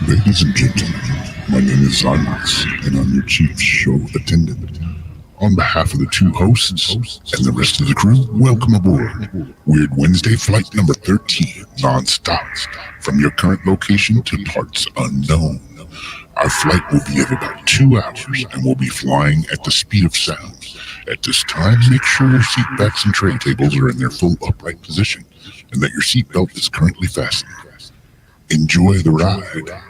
Ladies and gentlemen, my name is Zymax, and I'm your chief show attendant. On behalf of the two hosts and the rest of the crew, welcome aboard Weird Wednesday flight number 13, non-stop, from your current location to parts unknown. Our flight will be of about 2 hours, and we'll be flying at the speed of sound. At this time, make sure your seat backs and tray tables are in their full upright position, and that your seatbelt is currently fastened. Enjoy the ride.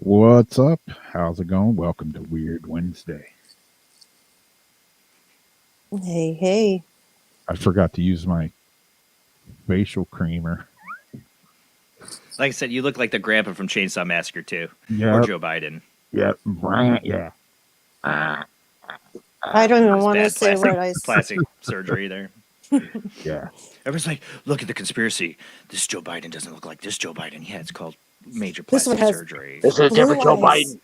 What's up? How's it going? Welcome to Weird Wednesday. Hey, hey. I forgot to use my facial creamer. Like I said, you look like the grandpa from Chainsaw Massacre 2. Yeah. Or Joe Biden. Yep. Yeah. I don't even This want to bad say plastic, what I plastic surgery there. Yeah. Everyone's like, look at the conspiracy. This Joe Biden doesn't look like this Joe Biden. Yeah, it's called major This one plastic has- surgery. This is a different Joe Otherwise-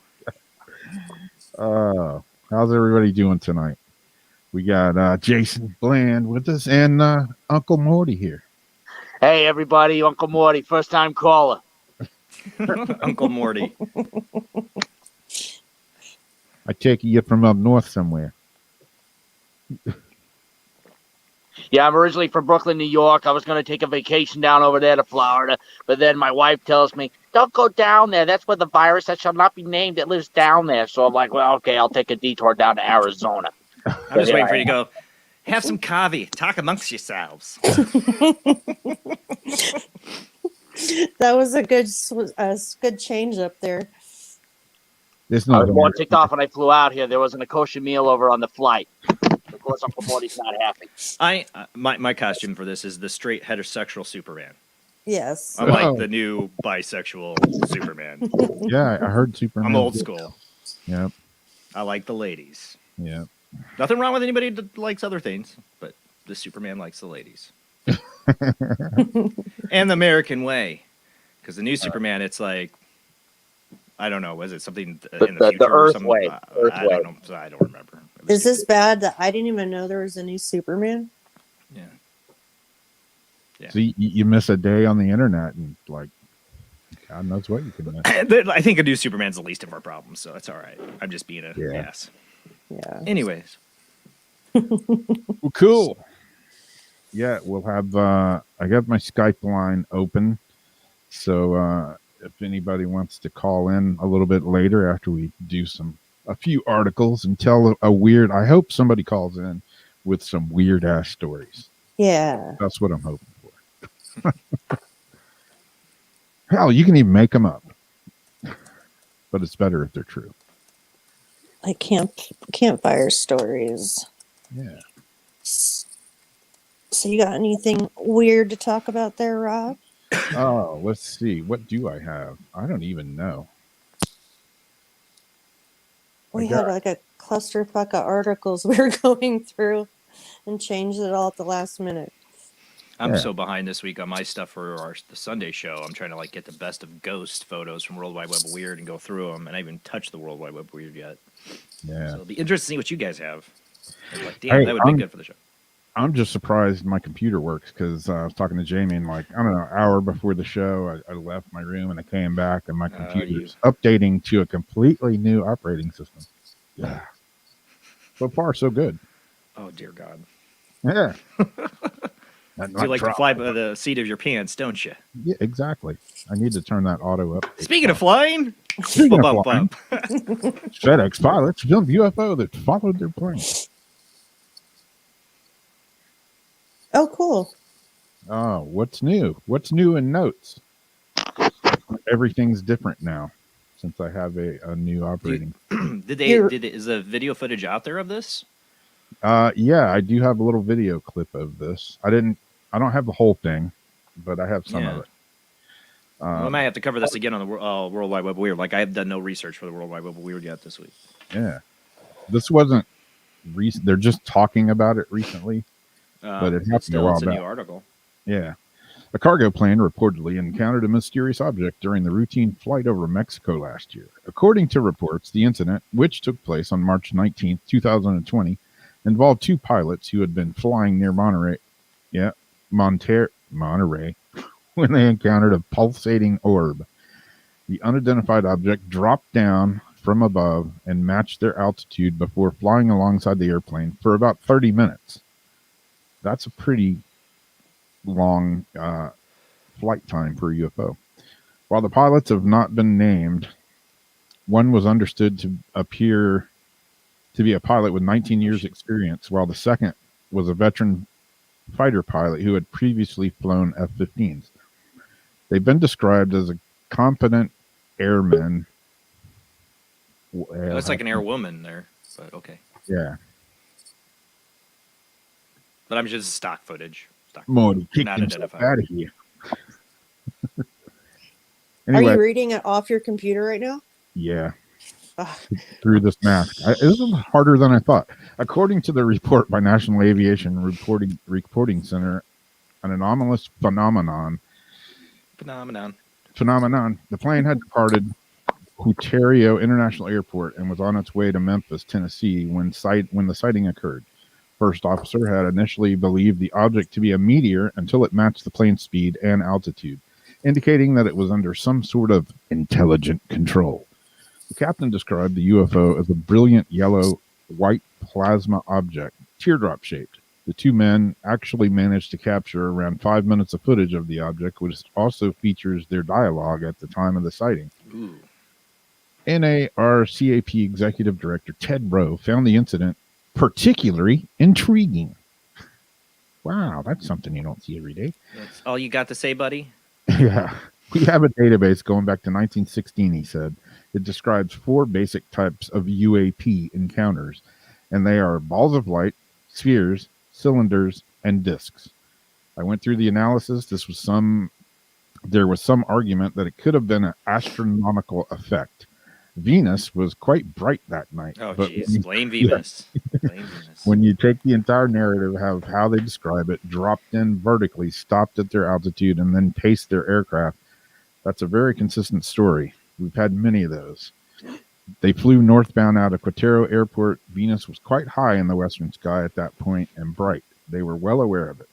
Biden. How's everybody doing tonight? We got Jason Bland with us and Uncle Morty here. Hey, everybody, Uncle Morty, first time caller. Uncle Morty. I take it you're from up north somewhere. Yeah, I'm originally from Brooklyn, New York. I was going to take a vacation down over there to Florida, but then my wife tells me, don't go down there. That's where the virus that shall not be named that lives down there. So I'm like, well, okay, I'll take a detour down to Arizona. I'm just waiting for you to go, have some coffee. Talk amongst yourselves. That was a good change up there. There's I no was more ticked off when I flew out here. There wasn't a kosher meal over on the flight. Of course, Uncle Morty's not happy. My costume for this is the straight heterosexual Superman. Yes. I'm like Oh. the new bisexual Superman. Yeah, I heard Superman. I'm old school. Yep. I like the ladies. Yep. Nothing wrong with anybody that likes other things, but the Superman likes the ladies. And the American way. Because the new Superman, it's like, I don't know, was it something in the future? The or Earth something? way. Earth I way. don't know. I don't remember. Is this bad that I didn't even know there was a new Superman? Yeah. Yeah. So you miss a day on the internet and like, God knows what you can miss. I think a new Superman's the least of our problems, so it's all right. I'm just being a ass. Yeah. Anyways. Well, cool. Yeah, we'll have I got my Skype line open. So if anybody wants to call in a little bit later after we do a few articles and tell a weird, I hope somebody calls in with some weird ass stories. Yeah. That's what I'm hoping for. Hell, you can even make them up. But it's better if they're true. Like campfire stories. Yeah. So you got anything weird to talk about there, Rob? Oh, let's see. What do I have? I don't even know. We had like a clusterfuck of articles we were going through and changed it all at the last minute. I'm Yeah. so behind this week on my stuff for the Sunday show. I'm trying to like get the best of ghost photos from World Wide Web of Weird and go through them, and I haven't touched the World Wide Web of Weird yet. Yeah. So it'll be interesting to see what you guys have. I'm like, damn, Hey, that would be good for the show. I'm just surprised my computer works because I was talking to Jamie and like, I don't know, an hour before the show, I left my room and I came back and my computer's updating to a completely new operating system. Yeah. So far, so good. Oh, dear God. Yeah. So you like to fly by the seat of your pants, don't you? Yeah, exactly. I need to turn that auto up. Speaking of flying, Speaking of flying, FedEx pilots filmed UFO that followed their plane. Oh, cool. Oh, what's new? What's new in notes? Everything's different now since I have a new operating. Is the video footage out there of this? Yeah, I do have a little video clip of this. I don't have the whole thing, but I have some of it. We might have to cover this again on the World Wide Web of Weird. Like, I have done no research for the World Wide Web of Weird yet this week. Yeah. This wasn't recent. They're just talking about it recently, but it happened a while back. It's a new article. Yeah. A cargo plane reportedly encountered a mysterious object during the routine flight over Mexico last year. According to reports, the incident, which took place on March 19th, 2020, involved two pilots who had been flying near Monterey, when they encountered a pulsating orb. The unidentified object dropped down from above and matched their altitude before flying alongside the airplane for about 30 minutes. That's a pretty long flight time for a UFO. While the pilots have not been named, one was understood to appear to be a pilot with 19 years experience, while the second was a veteran fighter pilot who had previously flown F-15s. They've been described as a competent airman. Looks like an airwoman there, but okay. Yeah. But I'm just stock footage. Morty kicked not himself identified. out of here. Are you reading it off your computer right now? Yeah. Through this mask. It was harder than I thought. According to the report by National Aviation Reporting Center, an anomalous phenomenon. The plane had departed Huterio International Airport and was on its way to Memphis, Tennessee, when the sighting occurred. First officer had initially believed the object to be a meteor until it matched the plane's speed and altitude, indicating that it was under some sort of intelligent control. The captain described the UFO as a brilliant yellow-white plasma object, teardrop-shaped. The two men actually managed to capture around 5 minutes of footage of the object, which also features their dialogue at the time of the sighting. Ooh. NARCAP Executive Director Ted Rowe found the incident particularly intriguing. Wow, that's something you don't see every day. That's all you got to say, buddy? Yeah. We have a database going back to 1916, he said. It describes 4 basic types of UAP encounters, and they are balls of light, spheres, cylinders, and disks. I went through the analysis. There was some argument that it could have been an astronomical effect. Venus was quite bright that night. Oh, jeez. Blame Venus. Blame Venus. When you take the entire narrative of how they describe it, dropped in vertically, stopped at their altitude, and then paced their aircraft, that's a very consistent story. We've had many of those. They flew northbound out of Quintero Airport. Venus was quite high in the western sky at that point and bright. They were well aware of it.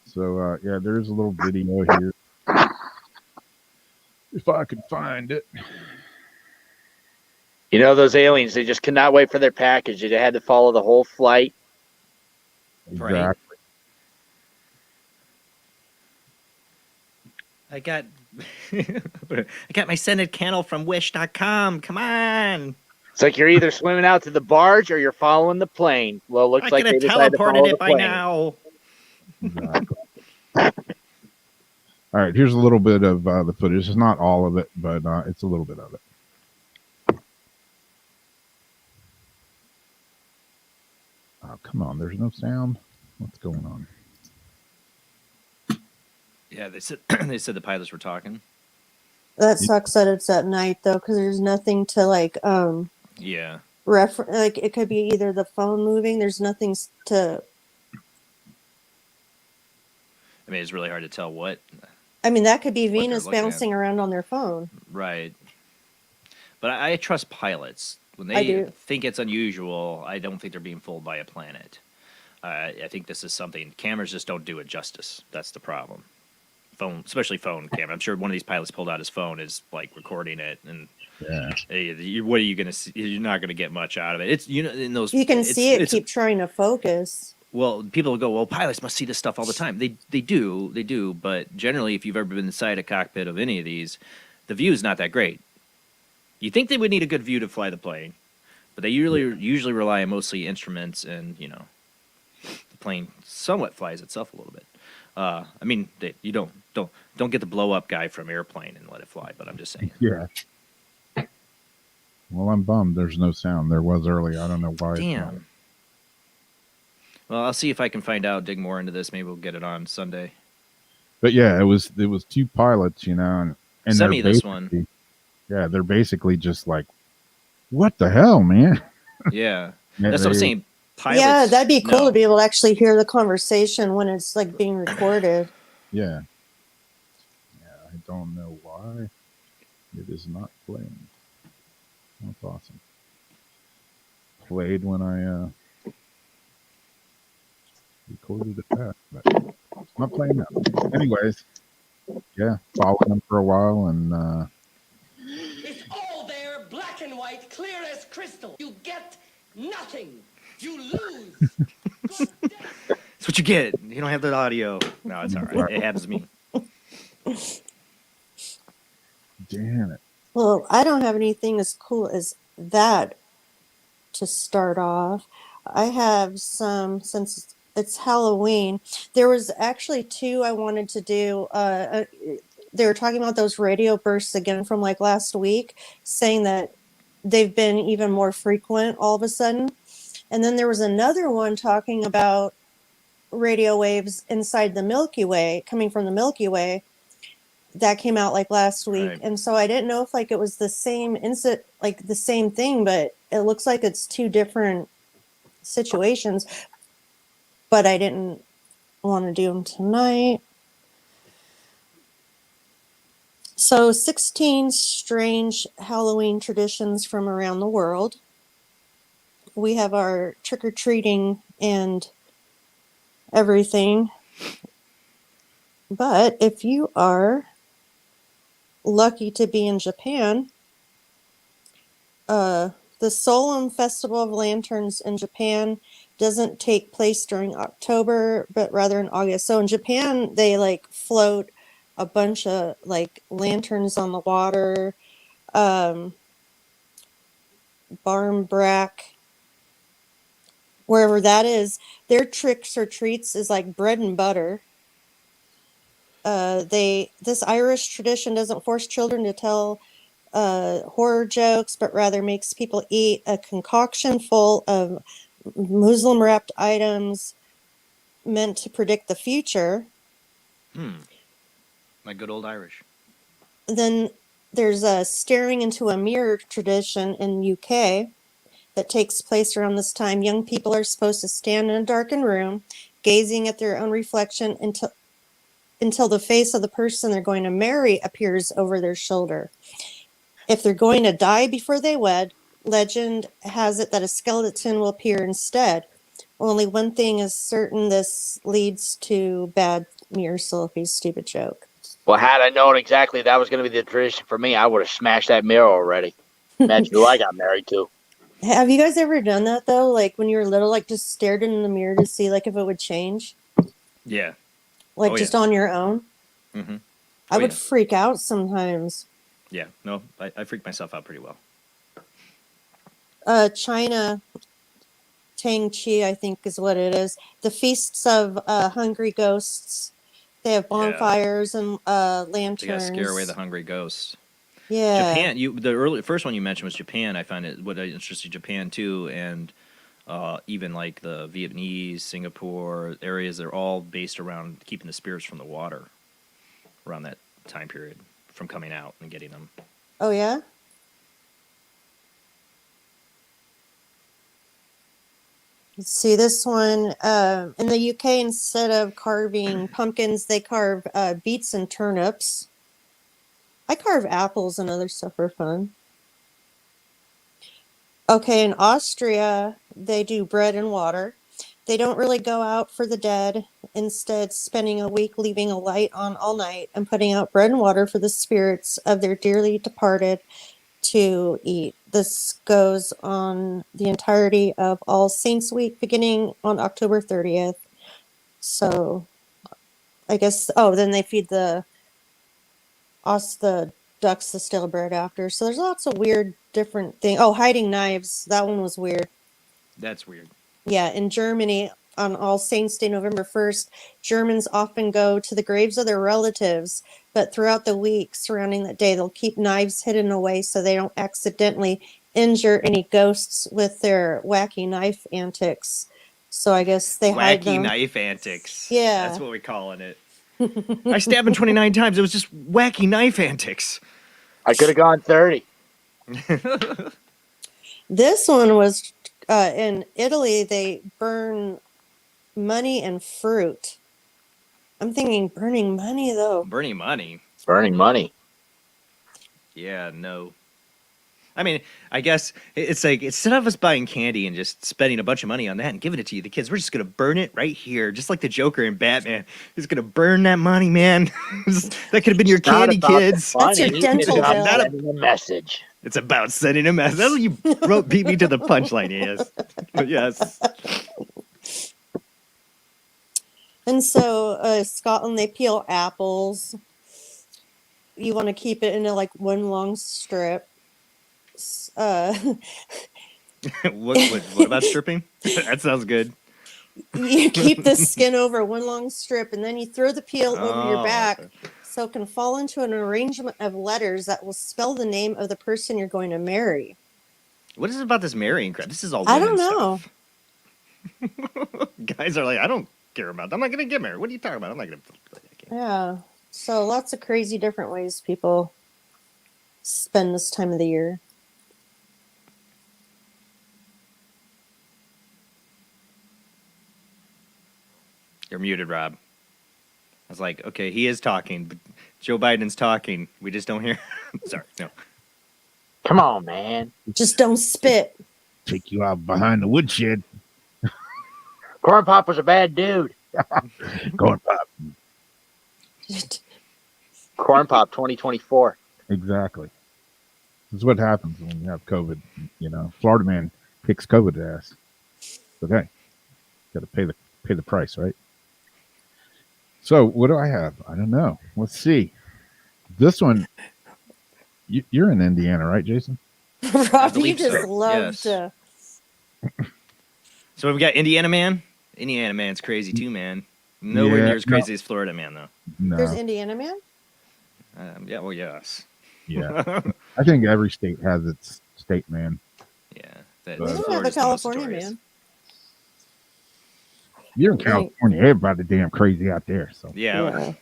So, yeah, there's a little video here. If I could find it. You know, those aliens, they just cannot wait for their package. They had to follow the whole flight. Exactly. Right. I got my scented candle from Wish.com. Come on. It's like you're either swimming out to the barge or you're following the plane. Well, it looks like they decided to follow the plane. Now. Exactly. All right, here's a little bit of the footage. It's not all of it, but it's a little bit of it. Oh, come on. There's no sound. What's going on? Yeah, they said the pilots were talking. That sucks that it's at night though, because there's nothing to like Yeah. like it could be either the phone moving. There's nothing to. I mean, it's really hard to tell what I mean, that could be they're Venus looking at. bouncing around on their phone. Right. But I trust pilots. When I they do. think it's unusual, I don't think they're being fooled by a planet. I think this is something cameras just don't do it justice. That's the problem. Phone, especially phone camera. I'm sure one of these pilots pulled out his phone, is like recording it, and Yeah. what are you going to see? You're not going to get much out of it. It's in those. You can see it it's, keep trying to focus. Well, people will go, well, pilots must see this stuff all the time. They do. But generally, if you've ever been inside a cockpit of any of these, the view is not that great. You think they would need a good view to fly the plane, but they usually rely on mostly instruments, and the plane somewhat flies itself a little bit. I mean, you don't get the blow up guy from Airplane and let it fly, but I'm just saying. Yeah. Well, I'm bummed there's no sound. There was earlier. I don't know why. Damn. Well, I'll see if I can find out, dig more into this. Maybe we'll get it on Sunday. But yeah, it was 2 pilots, and Send me this one. Yeah, they're basically just like, what the hell, man? Yeah. Yeah, That's what I'm saying. Pilots, Yeah, that'd be cool no. to be able to actually hear the conversation when it's like being recorded. Yeah. Yeah, I don't know why it is not playing. That's awesome. Played when I recorded it back, but it's not playing now. Anyways, yeah, followed them for a while, and It's all there, black and white, clear as crystal. You get nothing. You lose. God damn. That's what you get. You don't have the audio. No, it's all right. It happens to me. damn it. Well, I don't have anything as cool as that to start off. I have some, since it's Halloween. There was actually 2 I wanted to do. They were talking about those radio bursts again from like last week, saying that they've been even more frequent all of a sudden. And then there was another one talking about radio waves inside the Milky Way, coming from the Milky Way, that came out like last week. Right. And so I didn't know if like it was the same incident, like the same thing, but it looks like it's 2 different situations. But I didn't want to do them tonight. So 16 strange Halloween traditions from around the world. We have our trick-or-treating and everything. But if you are lucky to be in Japan, the Solemn Festival of Lanterns in Japan doesn't take place during October, but rather in August. So in Japan, they like float a bunch of like lanterns on the water. Barmbrack, wherever that is, their tricks or treats is like bread and butter. This Irish tradition doesn't force children to tell horror jokes, but rather makes people eat a concoction full of Muslim wrapped items meant to predict the future. My good old Irish. Then there's a staring into a mirror tradition in UK that takes place around this time. Young people are supposed to stand in a darkened room, gazing at their own reflection until the face of the person they're going to marry appears over their shoulder. If they're going to die before they wed, legend has it that a skeleton will appear instead. Only one thing is certain: this leads to bad mirror selfies. Stupid joke. Well, had I known exactly that was going to be the tradition for me, I would have smashed that mirror already. Imagine who I got married to. Have you guys ever done that though? Like when you were little, like just stared in the mirror to see like if it would change? Yeah. Like Oh, just yeah. on your own? Mm-hmm. I would yeah. freak out sometimes. Yeah. No, I freak myself out pretty well. China, Tang Chi, I think is what it is. The feasts of hungry ghosts. They have bonfires and lanterns. They gotta scare away the hungry ghosts. Yeah. Japan. First one you mentioned was Japan. I find it what interested Japan too, and even like the Vietnamese, Singapore areas. They're all based around keeping the spirits from the water around that time period from coming out and getting them. Oh yeah. Let's see this one. In the UK, instead of carving pumpkins, they carve beets and turnips. I carve apples and other stuff for fun. Okay, in Austria, they do bread and water. They don't really go out for the dead, instead, spending a week leaving a light on all night and putting out bread and water for the spirits of their dearly departed to eat. This goes on the entirety of All Saints Week, beginning on October 30th. So I guess, oh, then they feed the ducks the stale bread after. So there's lots of weird different things. Oh, hiding knives. That one was weird. That's weird. Yeah, in Germany, on All Saints Day, November 1st, Germans often go to the graves of their relatives, but throughout the week surrounding that day, they'll keep knives hidden away so they don't accidentally injure any ghosts with their wacky knife antics. So I guess they hide Wacky them. knife antics. Yeah. That's what we're calling it. I stabbed him 29 times. It was just wacky knife antics. I could have gone 30. This one was in Italy, they burn money and fruit. I'm thinking burning money, though. Burning money. Burning money. Yeah, no. I mean, I guess it's like, instead of us buying candy and just spending a bunch of money on that and giving it to you, the kids, we're just going to burn it right here. Just like the Joker in Batman. He's going to burn that money, man. That could have been your It's not candy, about the kids. That's your money, dental it's bill. about sending a message. It's about sending a message. That's what you beat me to the punchline, yes. But yes. And so, Scotland, they peel apples. You want to keep it into like one long strip. What about stripping? That sounds good. You keep the skin over one long strip, and then you throw the peel over your back, okay. so it can fall into an arrangement of letters that will spell the name of the person you're going to marry. What is it about this marrying crap? This is all I women don't know. stuff. Guys are like, I don't care about that. I'm not going to get married. What are you talking about? I'm not going to play that game. Yeah. So lots of crazy different ways people spend this time of the year. You're muted, Rob. I was like, okay, he is talking, but Joe Biden's talking. We just don't hear. Sorry, no. Come on, man. Just don't spit. Take you out behind the woodshed. Corn Pop was a bad dude. Corn Pop. Corn Pop 2024. Exactly. This is what happens when you have COVID. You know, Florida man kicks COVID ass. But hey, got to pay the price, right? So what do I have? I don't know. Let's see. This one, you're in Indiana, right, Jason? Rob, you believe just so. love Yes. to. So we got Indiana Man. Indiana Man's crazy too, man. Nowhere Yeah, near as crazy as Florida Man, though. No. There's Indiana Man? Yeah, well, yes. Yeah. I think every state has its state man. Yeah. That, Doesn't Doesn't have a Florida's the most California notorious. man. You're in Right. California. Everybody damn crazy out there. So Yeah.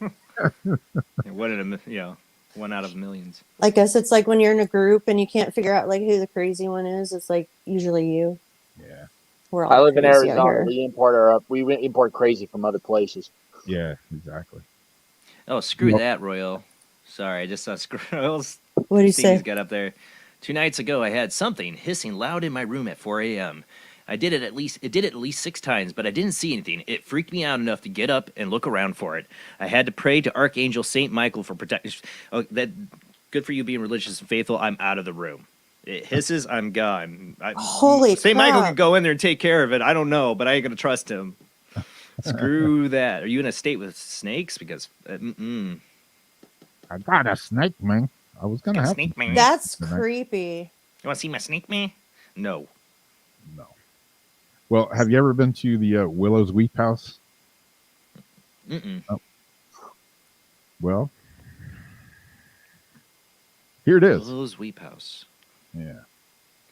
One out of millions. I guess it's like when you're in a group and you can't figure out like who the crazy one is. It's like usually you. yeah. We're all I live in crazy out Arizona. here. We import crazy from other places. Yeah, exactly. Oh, screw Well- that, Royal. Sorry, I just saw Squirrels. What do you He's say? got up there. 2 nights ago, I had something hissing loud in my room at 4 a.m. It did it at least 6 times, but I didn't see anything. It freaked me out enough to get up and look around for it. I had to pray to Archangel Saint Michael for protection. Oh, that good for you being religious and faithful. I'm out of the room. It hisses, I'm gone. Holy Saint Michael crap. could go in there and take care of it. I don't know, but I ain't gonna trust him. Screw that. Are you in a state with snakes? Because I got a snake, man. I was gonna have snake man. That's Tonight. creepy. You want to see my snake man? No. no. Well, have you ever been to the Willow's Weep House? Mm-mm. Well, here it is. Willow's Weep House. Yeah.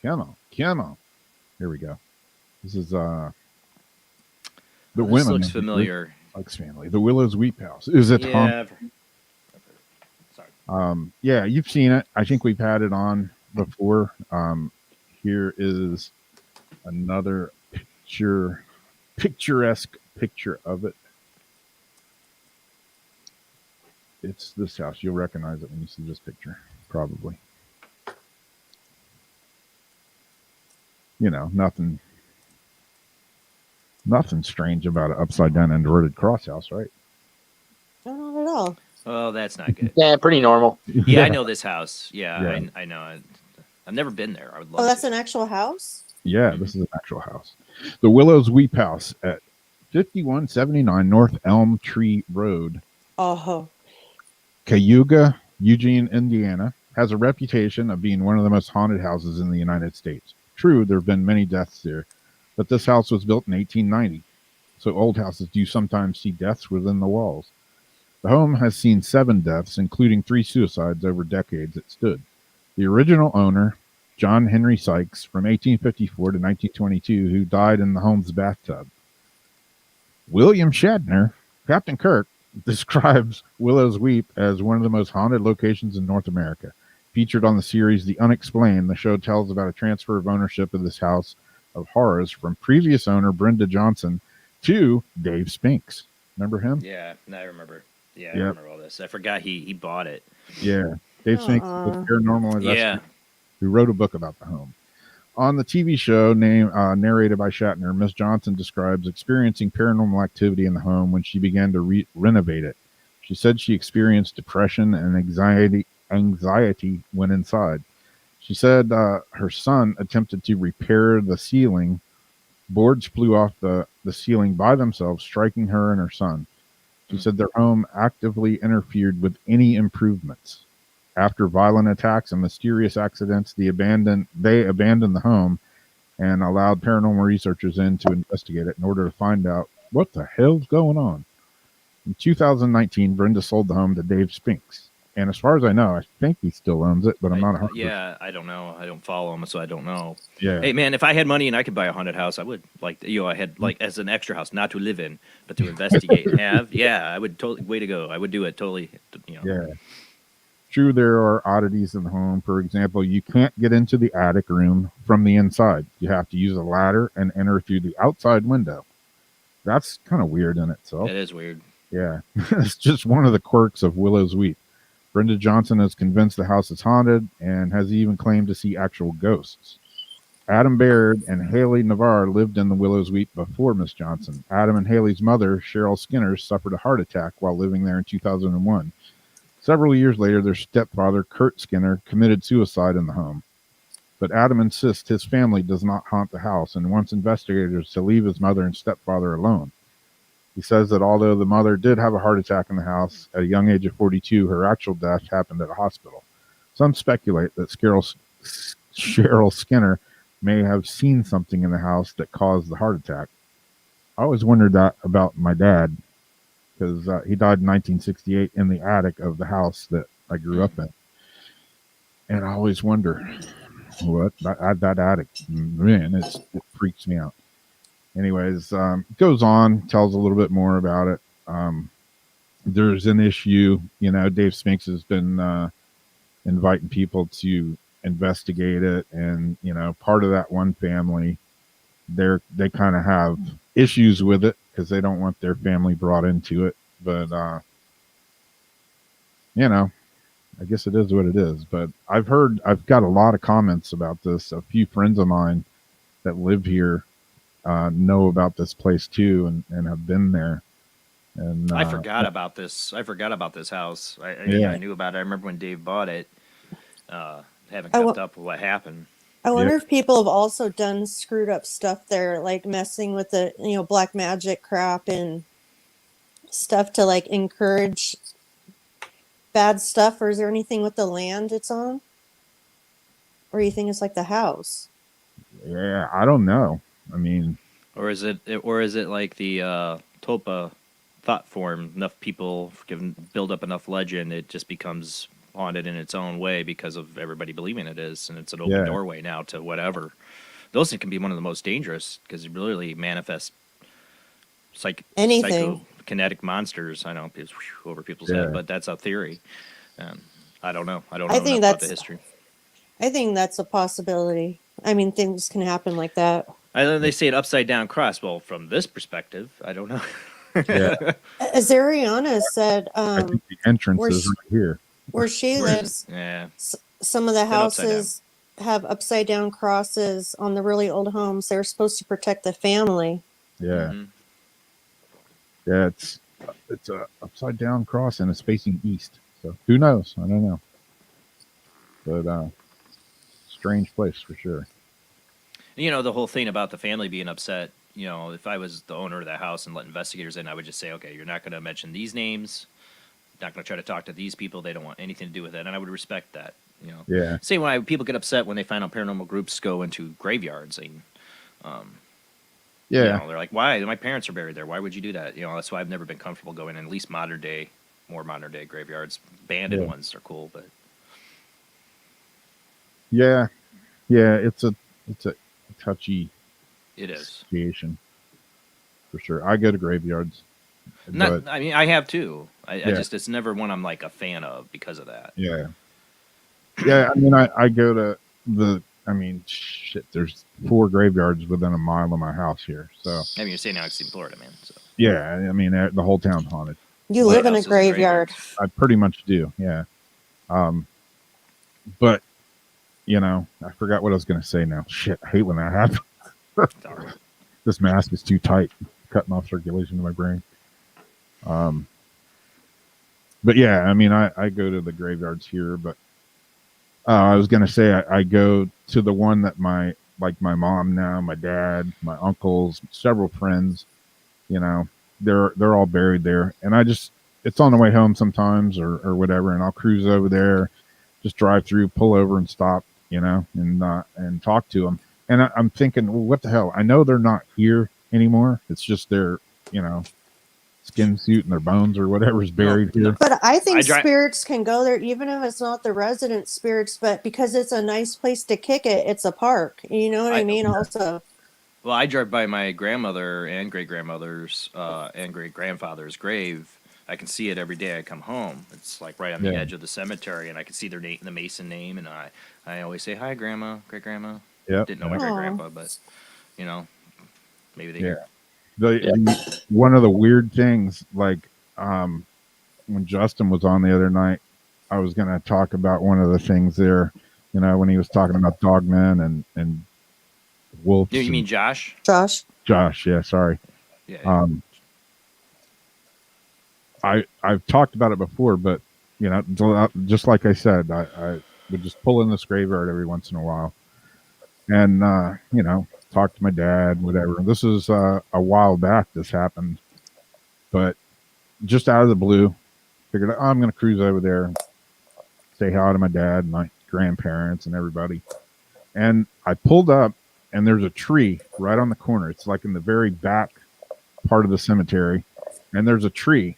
Come on. Here we go. This is the This women. looks familiar. Likes family. The Willow's Weep House. Is it Yeah. haunted? I've heard. Sorry. Yeah, you've seen it. I think we've had it on before. Here is another picturesque picture of it. It's this house. You'll recognize it when you see this picture, probably. You know, nothing strange about an upside down inverted cross house, right? No, not at all. Oh, that's not good. Yeah, pretty normal. Yeah, I know this house. Yeah, Yeah. I know it. I've never been there. I would love Oh, that's to. an actual house? Yeah, this is an actual house. The Willows Weep House at 5179 North Elm Tree Road, Oh, Cayuga, Eugene, Indiana, has a reputation of being one of the most haunted houses in the United States. True, there have been many deaths there, but this house was built in 1890, so old houses do sometimes see deaths within the walls. The home has seen 7 deaths, including 3 suicides over decades it stood. The original owner, John Henry Sykes, from 1854 to 1922, who died in the home's bathtub. William Shatner, Captain Kirk, describes Willow's Weep as one of the most haunted locations in North America. Featured on the series The Unexplained, the show tells about a transfer of ownership of this house of horrors from previous owner Brenda Johnson to Dave Spinks. Remember him? Yeah, I remember. Yeah, I Yep. remember all this. I forgot he bought it. Yeah. Dave Spinks was a paranormal investigator Yeah. who wrote a book about the home. On the TV show narrated by Shatner, Miss Johnson describes experiencing paranormal activity in the home when she began to renovate it. She said she experienced depression and anxiety when inside. She said her son attempted to repair the ceiling. Boards flew off the ceiling by themselves, striking her and her son. She said their home actively interfered with any improvements. After violent attacks and mysterious accidents, they abandoned the home and allowed paranormal researchers in to investigate it in order to find out what the hell's going on. In 2019, Brenda sold the home to Dave Spinks. And as far as I know, I think he still owns it, but I'm not 100%. Yeah, I don't know. I don't follow him, so I don't know. Yeah. Hey, man, if I had money and I could buy a haunted house, I would. I had as an extra house, not to live in, but to investigate and have. Yeah, I would totally. Way to go! I would do it totally. Yeah. True, there are oddities in the home. For example, you can't get into the attic room from the inside. You have to use a ladder and enter through the outside window. That's kind of weird in itself. It is weird. Yeah. It's just one of the quirks of Willow's Weep. Brenda Johnson is convinced the house is haunted and has even claimed to see actual ghosts. Adam Baird and Haley Navarre lived in the Willow's Weep before Miss Johnson. Adam and Haley's mother, Cheryl Skinner, suffered a heart attack while living there in 2001. Several years later, their stepfather, Kurt Skinner, committed suicide in the home. But Adam insists his family does not haunt the house and wants investigators to leave his mother and stepfather alone. He says that although the mother did have a heart attack in the house at a young age of 42, her actual death happened at a hospital. Some speculate that Cheryl Skinner may have seen something in the house that caused the heart attack. I always wondered that about my dad, because he died in 1968 in the attic of the house that I grew up in. And I always wonder, what that attic, man, it freaks me out. Anyways, goes on, tells a little bit more about it. There's an issue, Dave Spinks has been inviting people to investigate it, and part of that one family, they kind of have issues with it because they don't want their family brought into it. But I guess it is what it is. But I've got a lot of comments about this. A few friends of mine that live here know about this place too, and have been there. And I forgot about this. I forgot about this house. I knew about it. I remember when Dave bought it. Haven't kept up with what happened. I wonder if people have also done screwed up stuff there, like messing with the black magic crap and stuff to like encourage bad stuff. Or is there anything with the land it's on? Or you think it's like the house? Yeah, I don't know. I mean, or is it like the Topa thought form? Enough people build up enough legend, it just becomes haunted in its own way because of everybody believing it is, and it's an open doorway now to whatever. Those things can be one of the most dangerous because it really manifests psychokinetic monsters. I know it's over people's head, but that's a theory. I don't know. I don't know enough about the history. I think that's a possibility. I mean, things can happen like that. And then they say it upside down cross. Well, from this perspective, I don't know. Yeah. As Ariana said, I think the entrance where is she, right here. where she lives, Yeah. some of the Then upside down. houses have upside down crosses on the really old homes. They're supposed to protect the family. Yeah. Mhm. Yeah, it's a upside down cross and it's facing east. So who knows? I don't know. But strange place for sure. You know, the whole thing about the family being upset, you know, if I was the owner of that house and let investigators in, I would just say, okay, you're not going to mention these names. Not going to try to talk to these people. They don't want anything to do with it. And I would respect that, you know. Yeah. Same way people get upset when they find out paranormal groups go into graveyards. And, Yeah. you know, they're like, why? My parents are buried there. Why would you do that? You know, that's why I've never been comfortable going in at least more modern day graveyards. Abandoned ones are cool, but. Yeah. Yeah. It's a touchy It is. situation for sure. I go to graveyards. Not, But I mean, I have too. I Yeah. just, it's never one I'm like a fan of because of that. yeah. Yeah. I mean, I go to shit, there's 4 graveyards within a mile of my house here. So, I mean, you're saying now it's in Florida, man. So. yeah. I mean, the whole town's haunted. You What live in a else is graveyard. I pretty much do. Yeah. But, you know, I forgot what I was going to say now. Shit. I hate when that happens. It's all right. This mask is too tight, cutting off circulation to my brain. But yeah, I mean, I go to the graveyards here, but I was gonna say I go to the one that my mom now, my dad, my uncles, several friends, you know, they're all buried there, and it's on the way home sometimes or whatever, and I'll cruise over there, just drive through, pull over, and stop, you know, and talk to them, and I'm thinking, well, what the hell? I know they're not here anymore. It's just their, you know, skin suit and their bones or whatever's buried here. But I think I spirits can go there even if it's not the resident spirits, but because it's a nice place to kick it, it's a park. You know what I mean? Also, Well, I drive by my grandmother and great grandmother's and great grandfather's grave. I can see it every day I come home. It's like right on the Yeah. edge of the cemetery, and I can see their the Mason name, and I always say hi, grandma, great grandma. Yep. Didn't know my Aw. great grandpa, but you know, maybe they. Yeah. One of the weird things, like when Justin was on the other night, I was going to talk about one of the things there, you know, when he was talking about dogmen and wolves. You mean Josh? Josh. Josh? Yeah, sorry. Yeah. I've talked about it before, but you know, just like I said, I would just pull in this graveyard every once in a while, and you know, talk to my dad, whatever. This is a while back. This happened, but just out of the blue, figured oh, I'm going to cruise over there, and say hi to my dad, and my grandparents, and everybody. And I pulled up, and there's a tree right on the corner. It's like in the very back part of the cemetery, and there's a tree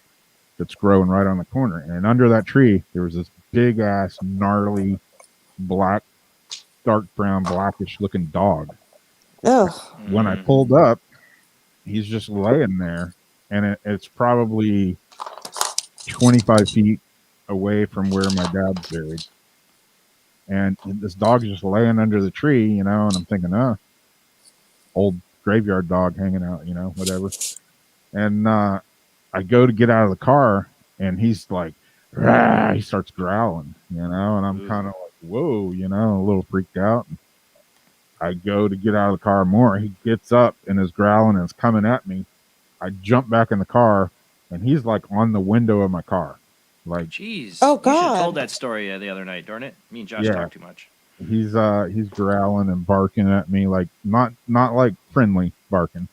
that's growing right on the corner. And under that tree, there was this big ass, gnarly, black, dark brown, blackish looking dog. Oh, When I pulled up, he's just laying there, and it's probably 25 feet away from where my dad's buried. And this dog's just laying under the tree, you know, and I'm thinking, oh, old graveyard dog hanging out, you know, whatever. And I go to get out of the car, and he's like, rah, he starts growling, you know, and I'm kind of like, whoa, you know, a little freaked out. And I go to get out of the car more. He gets up and is growling and is coming at me. I jump back in the car, and he's like on the window of my car. Like, Jeez. Oh, You should have God. told that story the other night, darn it. Me and Josh Yeah. talked too much. he's growling and barking at me, like not like friendly barking.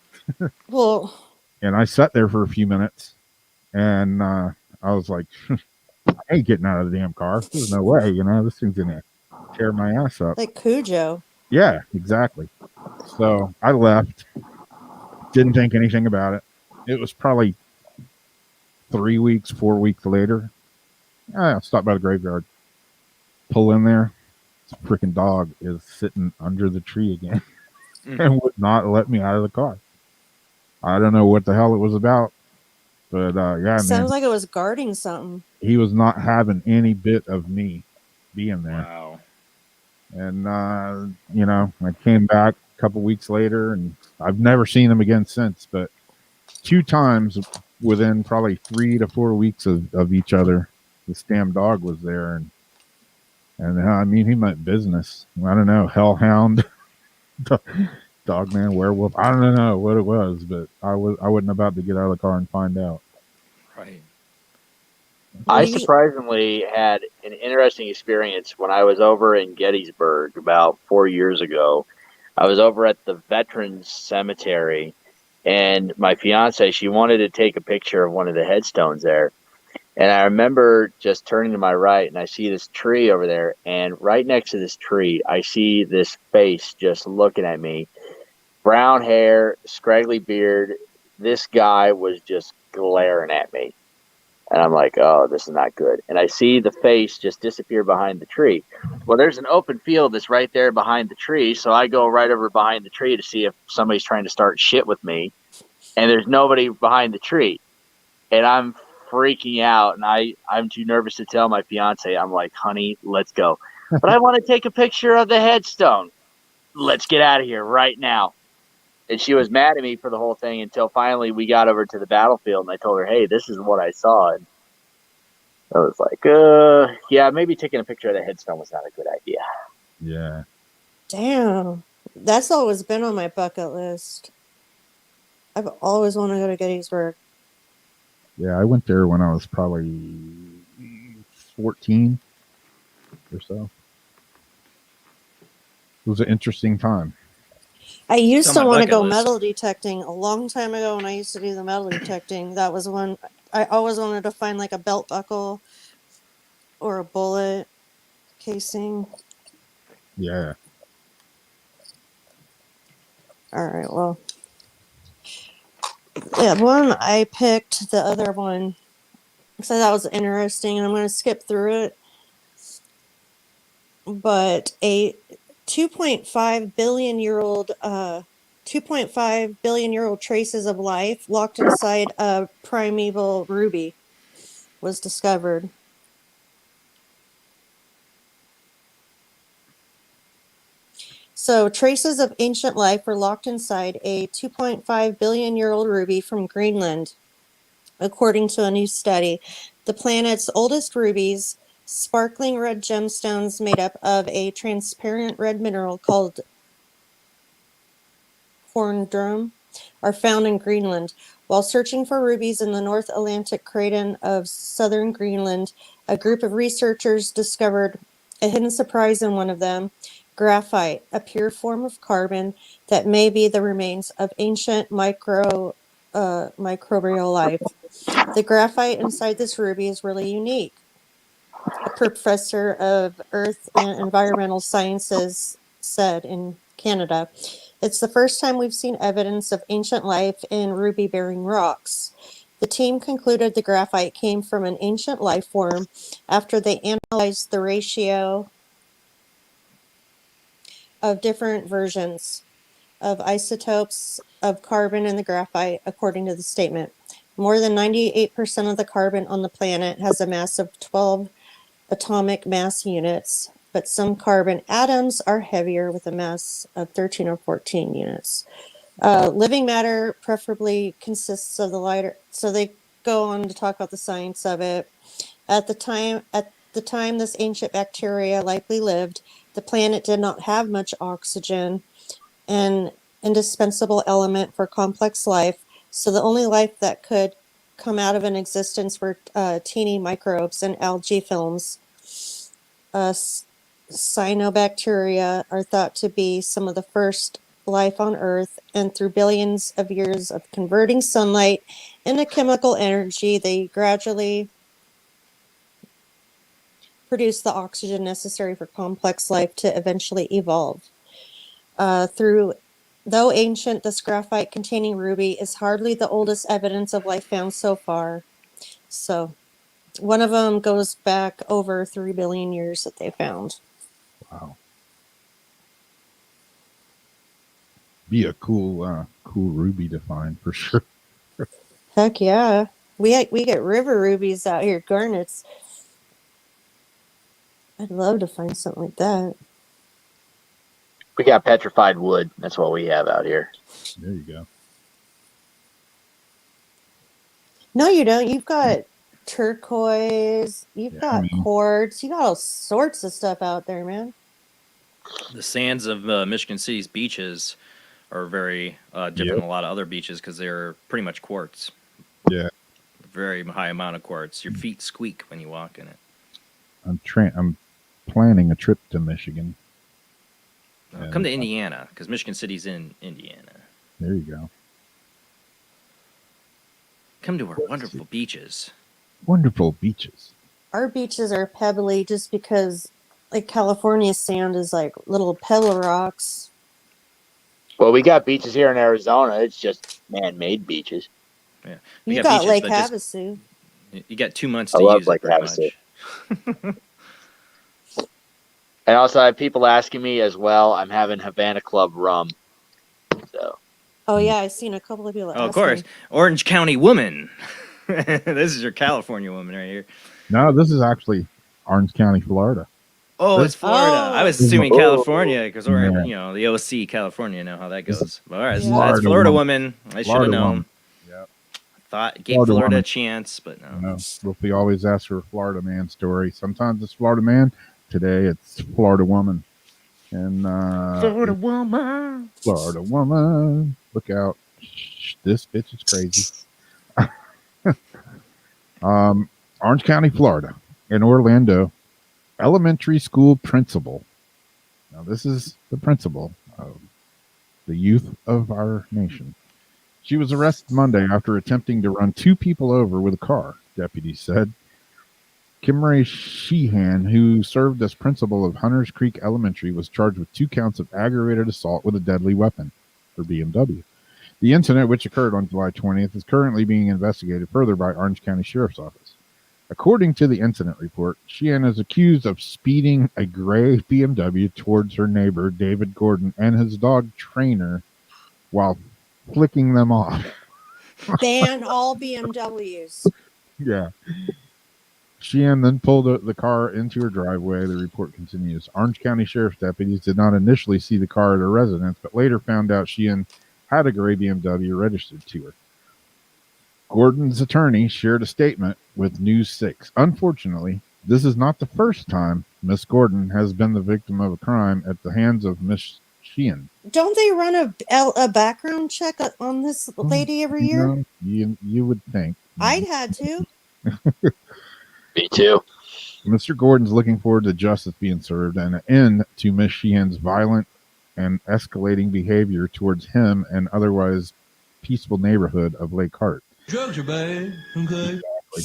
well, And I sat there for a few minutes, and I was like, I ain't getting out of the damn car. There's no way, you know, this thing's gonna tear my ass up. like Cujo. Yeah, exactly. So I left, didn't think anything about it. It was probably 4 weeks later. I stopped by the graveyard, pull in there. This freaking dog is sitting under the tree again and would not let me out of the car. I don't know what the hell it was about, but yeah, Sounds man, like it was guarding something. he was not having any bit of me being there. Wow. And you know, I came back a couple weeks later, and I've never seen them again since. But 2 times within probably 3 to 4 weeks of each other, this damn dog was there, and I mean, he meant business. I don't know, hellhound, dogman, werewolf. I don't know what it was, but I wasn't about to get out of the car and find out. Right. I We- surprisingly had an interesting experience when I was over in Gettysburg about 4 years ago. I was over at the Veterans Cemetery, and my fiance, she wanted to take a picture of one of the headstones there. And I remember just turning to my right, and I see this tree over there, and right next to this tree, I see this face just looking at me. Brown hair, scraggly beard. This guy was just glaring at me. And I'm like, oh, this is not good. And I see the face just disappear behind the tree. Well, there's an open field that's right there behind the tree. So I go right over behind the tree to see if somebody's trying to start shit with me. And there's nobody behind the tree. And I'm freaking out. And I'm too nervous to tell my fiance. I'm like, honey, let's go. But I want to take a picture of the headstone. Let's get out of here right now. And she was mad at me for the whole thing until finally we got over to the battlefield, and I told her, hey, this is what I saw. And I was like, yeah, maybe taking a picture of the headstone was not a good idea. Yeah. Damn. That's always been on my bucket list. I've always wanted to go to Gettysburg. Yeah, I went there when I was probably 14 or so. It was an interesting time. I used It's to on my want to bucket go list. metal detecting a long time ago when I used to do the metal detecting. That was when I always wanted to find like a belt buckle or a bullet casing. Yeah. All right, well. Yeah, one I picked, the other one, so that was interesting, and I'm going to skip through it. But a 2.5 billion year old 2.5 billion year old traces of life locked inside a primeval ruby was discovered. So traces of ancient life were locked inside a 2.5 billion year old ruby from Greenland, according to a new study. The planet's oldest rubies, sparkling red gemstones made up of a transparent red mineral called corundum, are found in Greenland. While searching for rubies in the North Atlantic craton of southern Greenland, a group of researchers discovered a hidden surprise in one of them: graphite, a pure form of carbon that may be the remains of ancient microbial life. The graphite inside this ruby is really unique. A professor of earth and environmental sciences said in Canada, it's the first time we've seen evidence of ancient life in ruby bearing rocks. The team concluded the graphite came from an ancient life form after they analyzed the ratio of different versions of isotopes of carbon in the graphite, according to the statement. More than 98% of the carbon on the planet has a mass of 12 atomic mass units, but some carbon atoms are heavier with a mass of 13 or 14 units. Living matter preferably consists of the lighter. So they go on to talk about the science of it. At the time this ancient bacteria likely lived, the planet did not have much oxygen, an indispensable element for complex life. So the only life that could come out of an existence were teeny microbes and algae films. Cyanobacteria are thought to be some of the first life on Earth, and through billions of years of converting sunlight into chemical energy, they gradually produce the oxygen necessary for complex life to eventually evolve. Though ancient, this graphite-containing ruby is hardly the oldest evidence of life found so far. So, one of them goes back over 3 billion years that they found. Wow. Be a cool ruby to find for sure. Heck yeah. We get river rubies out here, garnets. I'd love to find something like that. We got petrified wood. That's what we have out here. There you go. No, you don't. You've got turquoise. You've Yeah, I got mean, quartz. You got all sorts of stuff out there, man. The sands of Michigan City's beaches are very different Yep. than a lot of other beaches because they're pretty much quartz. yeah. Very high amount of quartz. Your feet squeak when you walk in it. I'm planning a trip to Michigan. Come to Indiana because Michigan City's in Indiana. There you go. Come to our wonderful beaches. Wonderful beaches. Our beaches are pebbly just because, like, California sand is like little pebble rocks. Well, we got beaches here in Arizona. It's just man-made beaches. Yeah, You got beaches, Lake but just- Havasu. you got 2 months I to love use it, Lake pretty Havasu. much. And also, I have people asking me as well. I'm having Havana Club rum. So Oh yeah, I've seen a couple of people Oh, of asking. course, Orange County woman. This is your California woman right here. No, this is actually Orange County, Florida. Oh, it's Florida. I was assuming Oh. California because we're, Yeah. you know, the OC California. You know how that goes. But all right, Yeah. so that's Florida Florida woman. woman. I should have Florida known. woman. Yep. Thought gave Florida Florida woman. a chance, but no. You know, we always ask for a Florida man story. Sometimes it's Florida man. Today it's Florida woman. And Florida woman. Florida woman. Look out. Shh, this bitch is crazy. Orange County, Florida. In Orlando, elementary school principal. Now, this is the principal of the youth of our nation. She was arrested Monday after attempting to run 2 people over with a car, deputies said. Kimray Sheehan, who served as principal of Hunters Creek Elementary, was charged with 2 counts of aggravated assault with a deadly weapon for BMW. The incident, which occurred on July 20th, is currently being investigated further by Orange County Sheriff's Office. According to the incident report, Sheehan is accused of speeding a gray BMW towards her neighbor, David Gordon, and his dog Trainer while flicking them off. Ban all BMWs. Yeah. Sheehan then pulled the car into her driveway. The report continues. Orange County Sheriff's deputies did not initially see the car at her residence, but later found out Sheehan had a gray BMW registered to her. Gordon's attorney shared a statement with News 6. Unfortunately, this is not the first time Miss Gordon has been the victim of a crime at the hands of Miss Sheehan. Don't they run a background check on this lady every year? You would think. I'd had to. me too. Mr. Gordon's looking forward to justice being served and an end to Miss Sheehan's violent and escalating behavior towards him and otherwise peaceful neighborhood of Lake Hart. Drugs are bad, okay? Exactly.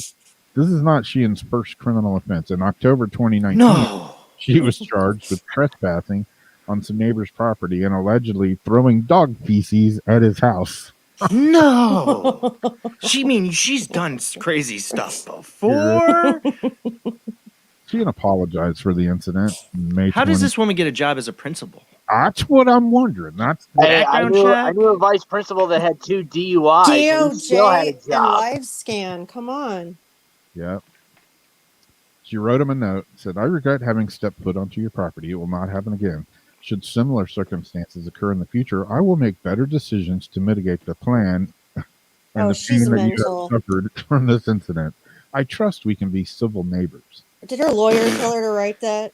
This is not Sheehan's first criminal offense. In October 2019, No. she was charged with trespassing on some neighbor's property and allegedly throwing dog feces at his house. No. She's done crazy stuff before. She apologized for the incident. in May How does 20 this woman get a job as a principal? That's what I'm wondering. That's Hey, I Background knew, check? I knew a vice principal that had 2 DUIs. And he still had a DOJ and job. live scan. Come on. yeah. She wrote him a note, said, "I regret having stepped foot onto your property. It will not happen again. Should similar circumstances occur in the future, I will make better decisions to mitigate the plan and Oh, the she's pain that you mental. have suffered from this incident. I trust we can be civil neighbors." Did her lawyer tell her to write that?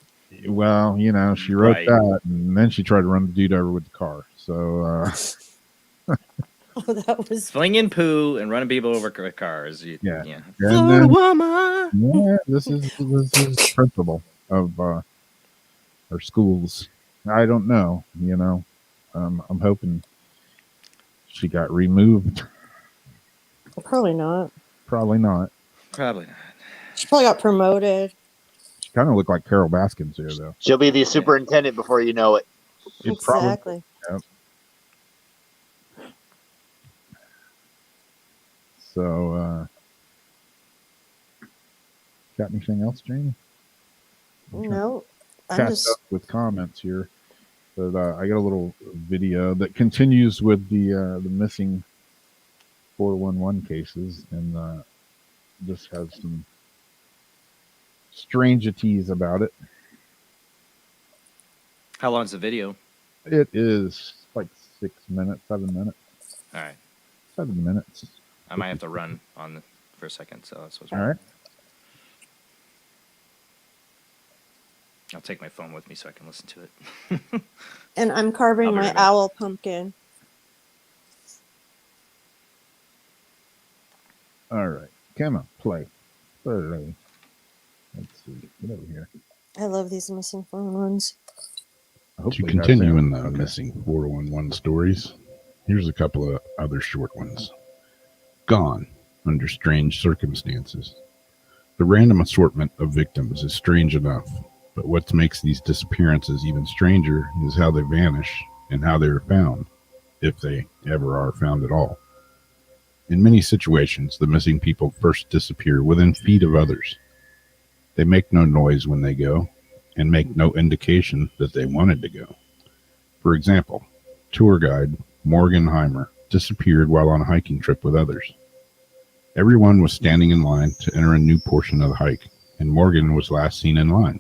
Well, she wrote Right. that, and then she tried to run the dude over with the car. So, Oh, that was. Flinging poo and running people over with cars. Yeah. Yeah. And Florida then- woman. yeah, this is the principal of our schools. I don't know, I'm hoping she got removed. Probably not. Probably not. Probably not. She probably got promoted. She kind of looked like Carol Baskins here, though. She'll be the superintendent before you know it. It probably- Exactly. So, got anything else, Jamie? No. I'm Catch just. up with comments here, but I got a little video that continues with the missing 411 cases, and just has some strangeties about it. How long's the video? It is like 6 minutes, 7 minutes, All right. 7 minutes. I might have to run on for a second, so that's what's All right. I'll take my phone with me so I can listen to it. And I'm I'll carving be my right back. owl pumpkin. All right. Come on, play. Play. Let's see. Get over here. I love these missing phone ones. To Hopefully continue that's in it. the Okay. missing 411 stories, here's a couple of other short ones. Gone under strange circumstances. The random assortment of victims is strange enough, but what makes these disappearances even stranger is how they vanish and how they are found, if they ever are found at all. In many situations, the missing people first disappear within feet of others. They make no noise when they go, and make no indication that they wanted to go. For example, tour guide Morgan Heimer disappeared while on a hiking trip with others. Everyone was standing in line to enter a new portion of the hike, and Morgan was last seen in line.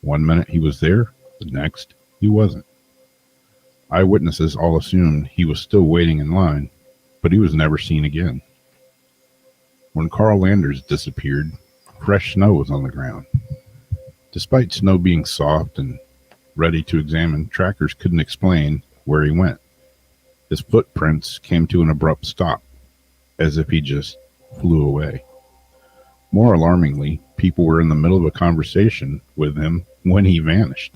1 minute he was there, the next he wasn't. Eyewitnesses all assumed he was still waiting in line, but he was never seen again. When Carl Landers disappeared, fresh snow was on the ground. Despite snow being soft and ready to examine, trackers couldn't explain where he went. His footprints came to an abrupt stop, as if he just flew away. More alarmingly, people were in the middle of a conversation with him when he vanished.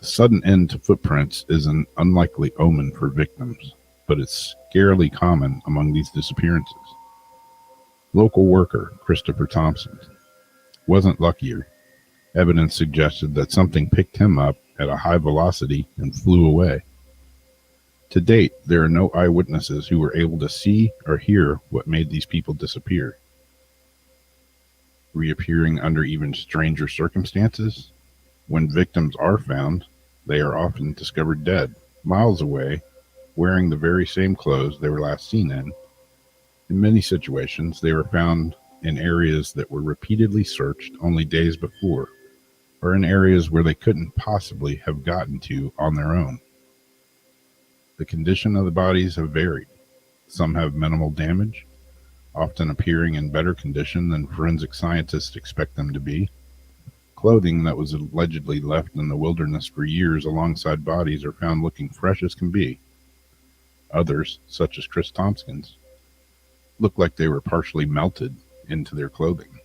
The sudden end to footprints is an unlikely omen for victims, but it's scarily common among these disappearances. Local worker Christopher Thompson wasn't luckier. Evidence suggested that something picked him up at a high velocity and flew away. To date, there are no eyewitnesses who were able to see or hear what made these people disappear. Reappearing under even stranger circumstances, when victims are found, they are often discovered dead, miles away, wearing the very same clothes they were last seen in. In many situations, they were found in areas that were repeatedly searched only days before, or in areas where they couldn't possibly have gotten to on their own. The condition of the bodies have varied. Some have minimal damage, often appearing in better condition than forensic scientists expect them to be. Clothing that was allegedly left in the wilderness for years alongside bodies are found looking fresh as can be. Others, such as Chris Tompkins, look like they were partially melted into their clothing.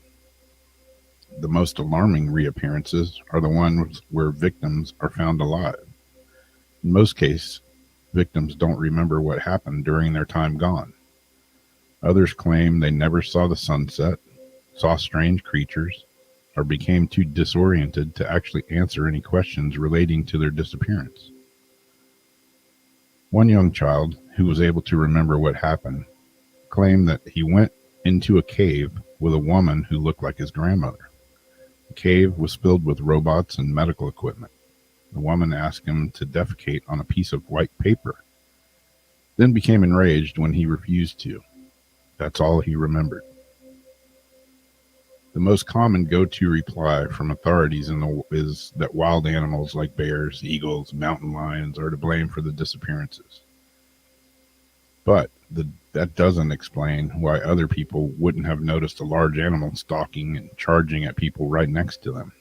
The most alarming reappearances are the ones where victims are found alive. In most cases, victims don't remember what happened during their time gone. Others claim they never saw the sunset, saw strange creatures, or became too disoriented to actually answer any questions relating to their disappearance. One young child, who was able to remember what happened, claimed that he went into a cave with a woman who looked like his grandmother. The cave was filled with robots and medical equipment. The woman asked him to defecate on a piece of white paper, then became enraged when he refused to. That's all he remembered. The most common go-to reply from authorities is that wild animals like bears, eagles, mountain lions are to blame for the disappearances. But that doesn't explain why other people wouldn't have noticed a large animal stalking and charging at people right next to them.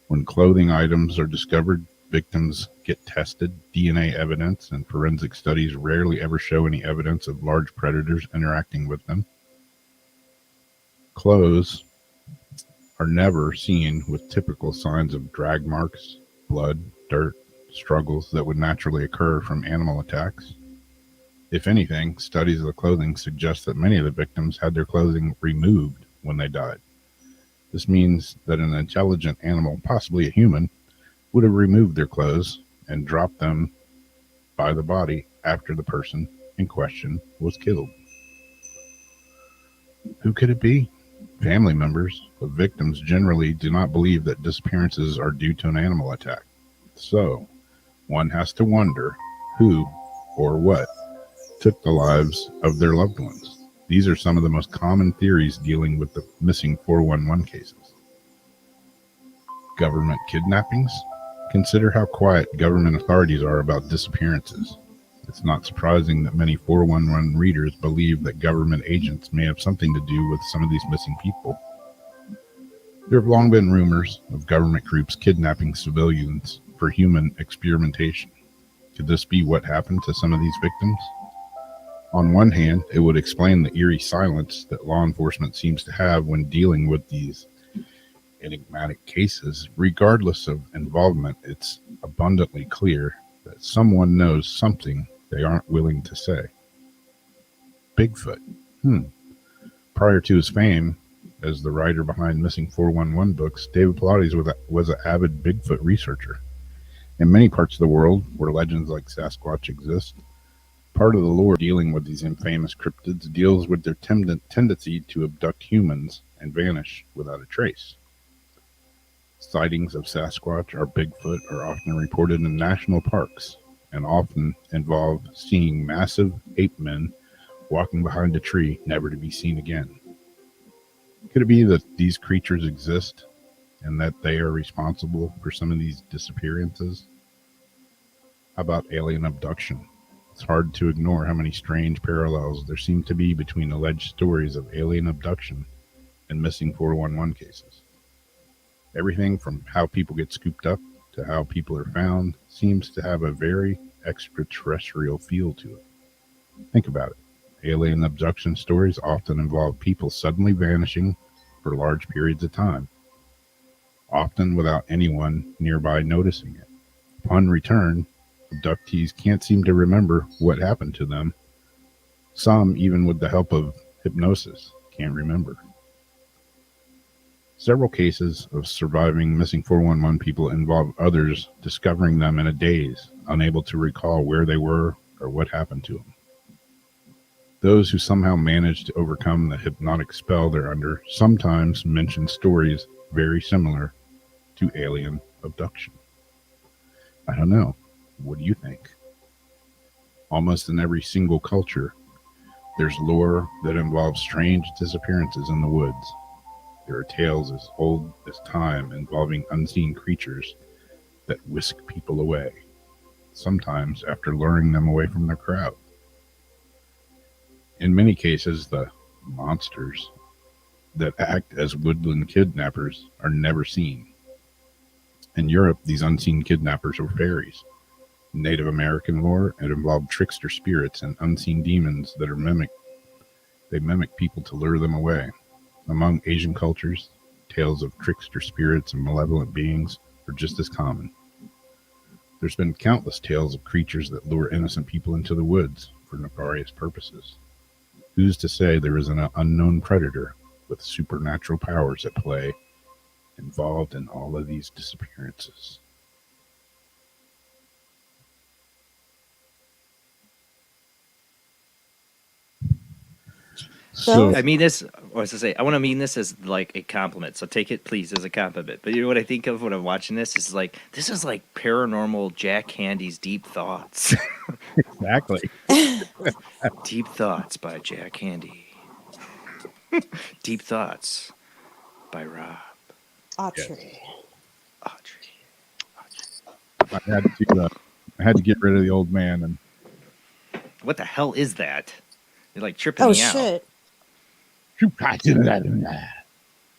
When clothing items are discovered, victims get tested. DNA evidence and forensic studies rarely ever show any evidence of large predators interacting with them. Clothes are never seen with typical signs of drag marks, blood, dirt, struggles that would naturally occur from animal attacks. If anything, studies of the clothing suggest that many of the victims had their clothing removed when they died. This means that an intelligent animal, possibly a human, would have removed their clothes and dropped them by the body after the person in question was killed. Who could it be? Family members of victims generally do not believe that disappearances are due to an animal attack. So, one has to wonder who or what took the lives of their loved ones. These are some of the most common theories dealing with the missing 411 cases. Government kidnappings, Consider how quiet government authorities are about disappearances. It's not surprising that many 411 readers believe that government agents may have something to do with some of these missing people. There have long been rumors of government groups kidnapping civilians for human experimentation. Could this be what happened to some of these victims? On one hand, it would explain the eerie silence that law enforcement seems to have when dealing with these enigmatic cases. Regardless of involvement, it's abundantly clear that someone knows something they aren't willing to say. Bigfoot. Prior to his fame as the writer behind Missing 411 books, David Pilates was an avid Bigfoot researcher. In many parts of the world where legends like Sasquatch exist, part of the lore dealing with these infamous cryptids deals with their tendency to abduct humans and vanish without a trace. Sightings of Sasquatch or Bigfoot are often reported in national parks and often involve seeing massive ape men walking behind a tree, never to be seen again. Could it be that these creatures exist and that they are responsible for some of these disappearances? How about alien abduction? It's hard to ignore how many strange parallels there seem to be between alleged stories of alien abduction and missing 411 cases. Everything from how people get scooped up to how people are found seems to have a very extraterrestrial feel to it. Think about it. Alien abduction stories often involve people suddenly vanishing for large periods of time, often without anyone nearby noticing it. Upon return, abductees can't seem to remember what happened to them. Some, even with the help of hypnosis, can't remember. Several cases of surviving missing 411 people involve others discovering them in a daze, unable to recall where they were or what happened to them. Those who somehow manage to overcome the hypnotic spell they're under sometimes mention stories very similar to alien abduction. I don't know. What do you think? Almost in every single culture, there's lore that involves strange disappearances in the woods. There are tales as old as time involving unseen creatures that whisk people away, sometimes after luring them away from their crowd. In many cases, the monsters that act as woodland kidnappers are never seen. In Europe, these unseen kidnappers were fairies. In Native American lore, it involved trickster spirits and unseen demons that mimic people to lure them away. Among Asian cultures, tales of trickster spirits and malevolent beings are just as common. There's been countless tales of creatures that lure innocent people into the woods for nefarious purposes. Who's to say there is an unknown predator with supernatural powers at play involved in all of these disappearances? So, I mean this. I was to say, I want to mean this as like a compliment. So take it, please, as a compliment. But you know what I think of when I'm watching this is like paranormal Jack Handy's Deep Thoughts. exactly. Deep Thoughts by Jack Handy. Deep Thoughts by Rob Autry. Autry. I had to get rid of the old man, and What the hell is that? You're like tripping Oh me out. shit!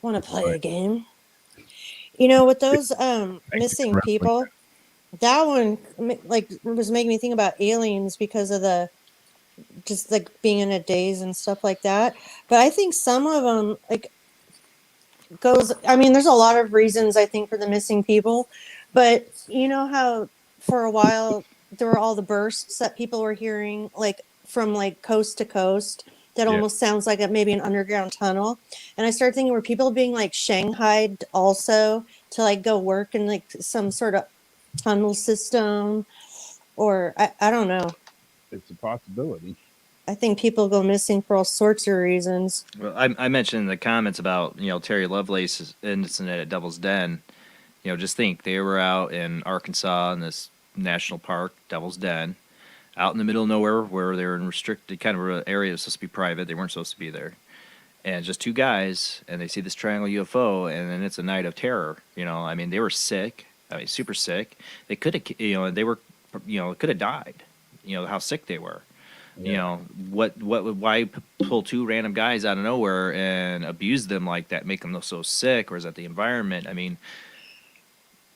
Want to play a game? You know, with those missing people, that one like was making me think about aliens because of the just like being in a daze and stuff like that. But I think some of them like goes. I mean, there's a lot of reasons I think for the missing people, but you know how for a while there were all the bursts that people were hearing like from like coast to coast that Yeah. almost sounds like maybe an underground tunnel. And I started thinking, were people being like shanghaied also to like go work in like some sort of tunnel system, or I don't know. It's a possibility. I think people go missing for all sorts of reasons. Well, I mentioned in the comments about Terry Lovelace's incident at Devil's Den. Just think they were out in Arkansas in this national park, Devil's Den, out in the middle of nowhere where they were in restricted kind of an area that's supposed to be private. They weren't supposed to be there. And just two guys, and they see this triangle UFO, and then it's a night of terror. I mean, they were sick. I mean, super sick. They could have, they were, could have died. How sick they were. Why pull two random guys out of nowhere and abuse them like that, make them so sick, or is that the environment? I mean,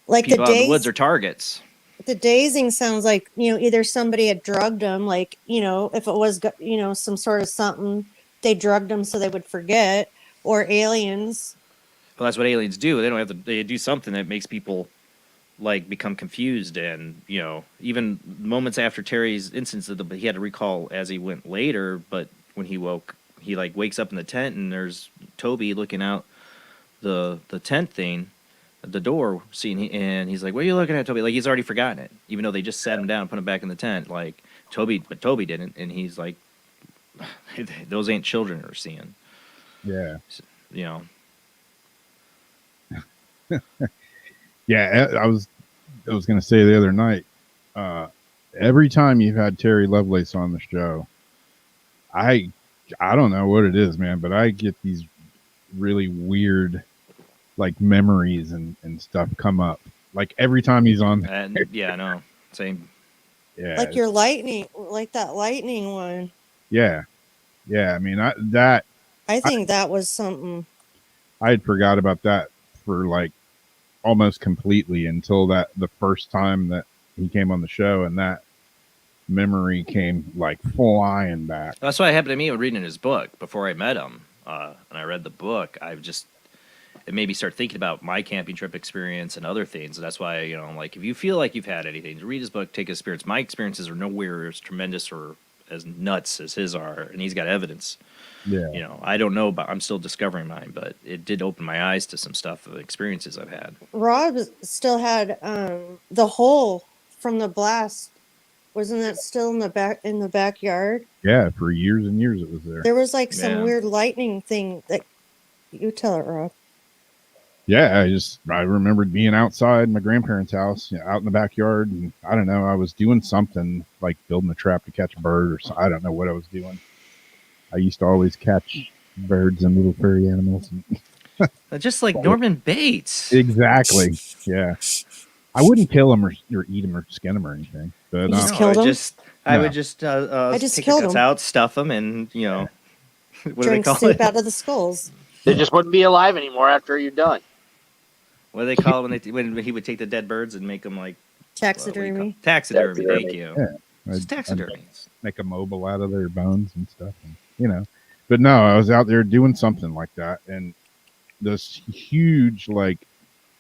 Like people out in the woods are targets. the dazing sounds like, either somebody had drugged them, like, if it was, some sort of something, they drugged them so they would forget, or aliens. Well, that's what aliens do. They don't have to. They do something that makes people like become confused, and even moments after Terry's instance, he had to recall as he went later. But when he woke, he like wakes up in the tent, and there's Toby looking out the tent thing, the door, and he's like, "What are you looking at, Toby?" Like he's already forgotten it, even though they just sat him down and put him back in the tent. Like but Toby didn't, and he's like, "Those ain't children we're seeing." Yeah. Yeah, I was going to say the other night, every time you've had Terry Lovelace on the show, I don't know what it is, man, but I get these really weird like memories and stuff come up. Like every time he's on there. yeah, I know. Same. Yeah. Like your lightning, like that lightning one. Yeah. Yeah. I mean, I think that was something. I had forgot about that for like almost completely until the first time that he came on the show, and that memory came like flying back. That's what happened to me when reading his book before I met him. And I read the book, it made me start thinking about my camping trip experience and other things. And that's why, like if you feel like you've had anything, read his book, take his experience. My experiences are nowhere as tremendous or as nuts as his are, and he's got evidence. Yeah. I don't know I'm still discovering mine, but it did open my eyes to some stuff of experiences I've had. Rob still had the hole from the blast. Wasn't that still in the backyard? Yeah, for years and years it was there. There was like some weird lightning thing that you tell it, Rob. Yeah, I remembered being outside my grandparents' house, out in the backyard, and I don't know, I was doing something like building a trap to catch a bird, or I don't know what I was doing. I used to always catch birds and little furry animals. Just like Norman Bates. Exactly. Yeah. I wouldn't kill them or eat them or skin them or anything. But you just killed them? I would just take the guts out, stuff them, and what do they call soup it? out of the skulls. They just wouldn't be alive anymore after you're done. What do they call it when he would take the dead birds and make them like taxidermy? Taxidermy. Thank you. Yeah. It's taxidermy. Make a mobile out of their bones and stuff, and, But no, I was out there doing something like that, and this huge, like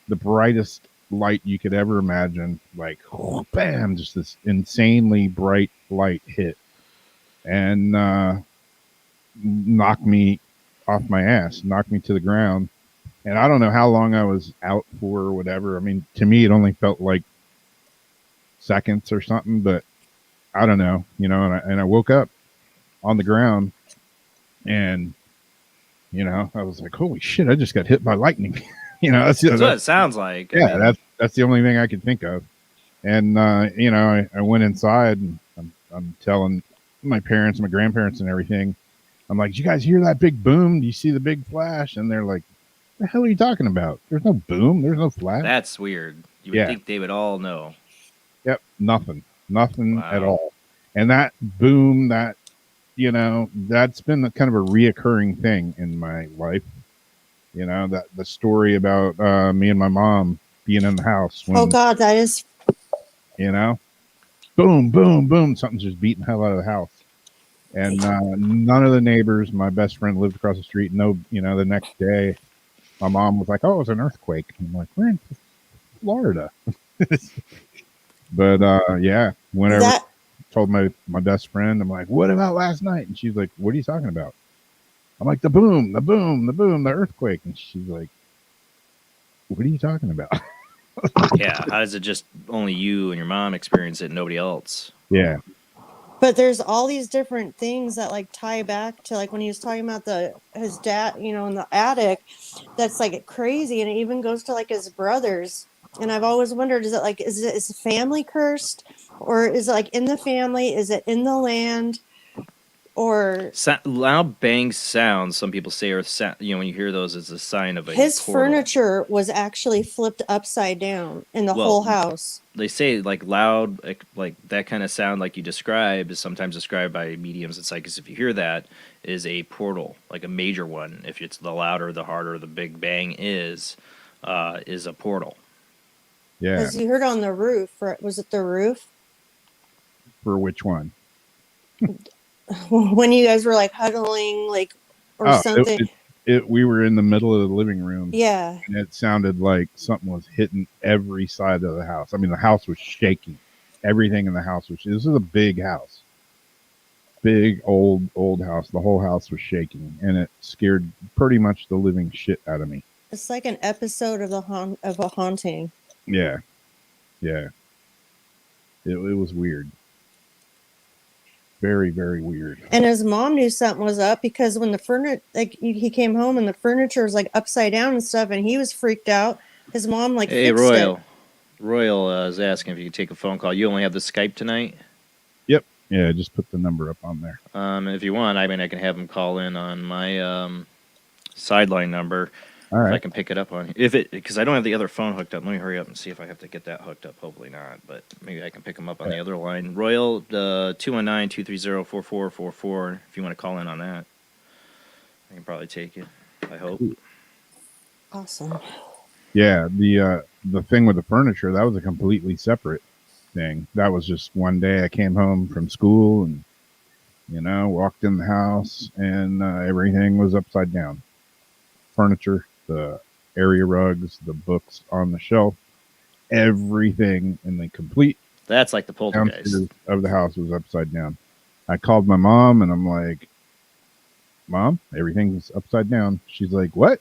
the brightest light you could ever imagine, like bam, just this insanely bright light hit and knocked me off my ass, knocked me to the ground. And I don't know how long I was out for or whatever. I mean, to me, it only felt like seconds or something, but I don't know, and I woke up on the ground and, I was like, holy shit, I just got hit by lightning. That's what it sounds like. Yeah. That's the only thing I could think of. And, I went inside and I'm telling my parents, my grandparents and everything. I'm like, did you guys hear that big boom? Do you see the big flash? And they're like, the hell are you talking about? There's no boom. There's no flash. That's weird. You would think they would all know. Yep. Nothing at all. And that boom, that's been kind of a reoccurring thing in my life. That the story about me and my mom being in the house. Oh God, that is. Boom, boom, boom. Something's just beating the hell out of the house. And none of the neighbors, my best friend lived across the street. No, the next day, my mom was like, "Oh, it was an earthquake." And I'm like, "We're in Florida." But yeah, whenever I told my best friend, I'm like, "What about last night?" And she's like, "What are you talking about?" I'm like, the boom, the earthquake. And she's like, "What are you talking about?" Yeah, how does it just only you and your mom experience it and nobody else? Yeah. But there's all these different things that like tie back to like when he was talking about his dad, in the attic. That's like crazy, and it even goes to like his brothers. And I've always wondered: is the family cursed, or is it like in the family? Is it in the land? or Loud bang sounds, some people say, are when you hear those, it's a sign of a his portal. furniture was actually flipped upside down in the whole house. They say like loud, like that kind of sound, like you described, is sometimes described by mediums and psychics. If you hear that, is a portal, like a major one. If it's the louder, the harder the big bang is a portal. Yeah. Because you heard on the roof, was it the roof? For which one? When you guys were like huddling, like, or something. We were in the middle of the living room. Yeah. And it sounded like something was hitting every side of the house. I mean, the house was shaking. Everything in the house was. This is a big house. Big, old house. The whole house was shaking. And it scared pretty much the living shit out of me. It's like an episode of a haunting. Yeah. Yeah. It was weird. Very, very weird. And his mom knew something was up because when the furniture, like he came home and the furniture was like upside down and stuff, and he was freaked out. His mom like fixed it. Royal is asking if you could take a phone call. You only have the Skype tonight? Yep. Yeah, just put the number up on there. If you want, I mean, I can have him call in on my sideline number. All right. If I can pick it up on because I don't have the other phone hooked up. Let me hurry up and see if I have to get that hooked up. Hopefully not, but maybe I can pick him up on the other line. Royal, 219-230-4444. If you want to call in on that, I can probably take you. I hope. Awesome. Yeah, the thing with the furniture, that was a completely separate thing. That was just one day I came home from school and walked in the house and everything was upside down. Furniture, the area rugs, the books on the shelf, everything in the complete That's like the poltergeist of the house was upside down. I called my mom and I'm like, Mom, everything's upside down. She's like, what?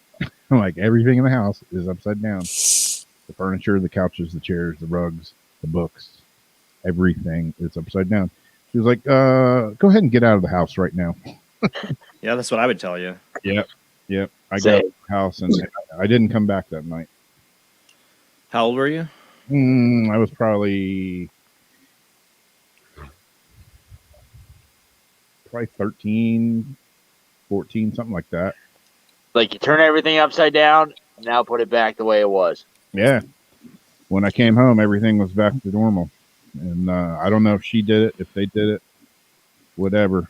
I'm like, everything in the house is upside down. The furniture, the couches, the chairs, the rugs, the books, everything is upside down. She was like, go ahead and get out of the house right now. Yeah, that's what I would tell you. Yep. I got out of the house and I didn't come back that night. How old were you? I was probably 13, 14, something like that. Like you turn everything upside down, now put it back the way it was. Yeah. When I came home, everything was back to normal. And I don't know if she did it, if they did it, whatever.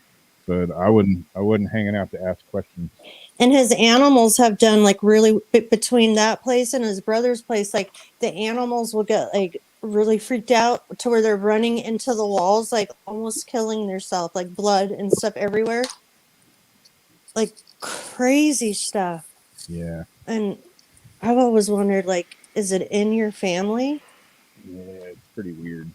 But I wasn't hanging out to ask questions. And his animals have done like really between that place and his brother's place, like the animals will get like really freaked out to where they're running into the walls, like almost killing themselves, like blood and stuff everywhere. Like crazy stuff. Yeah. And I've always wondered, like, is it in your family? Yeah, it's pretty weird.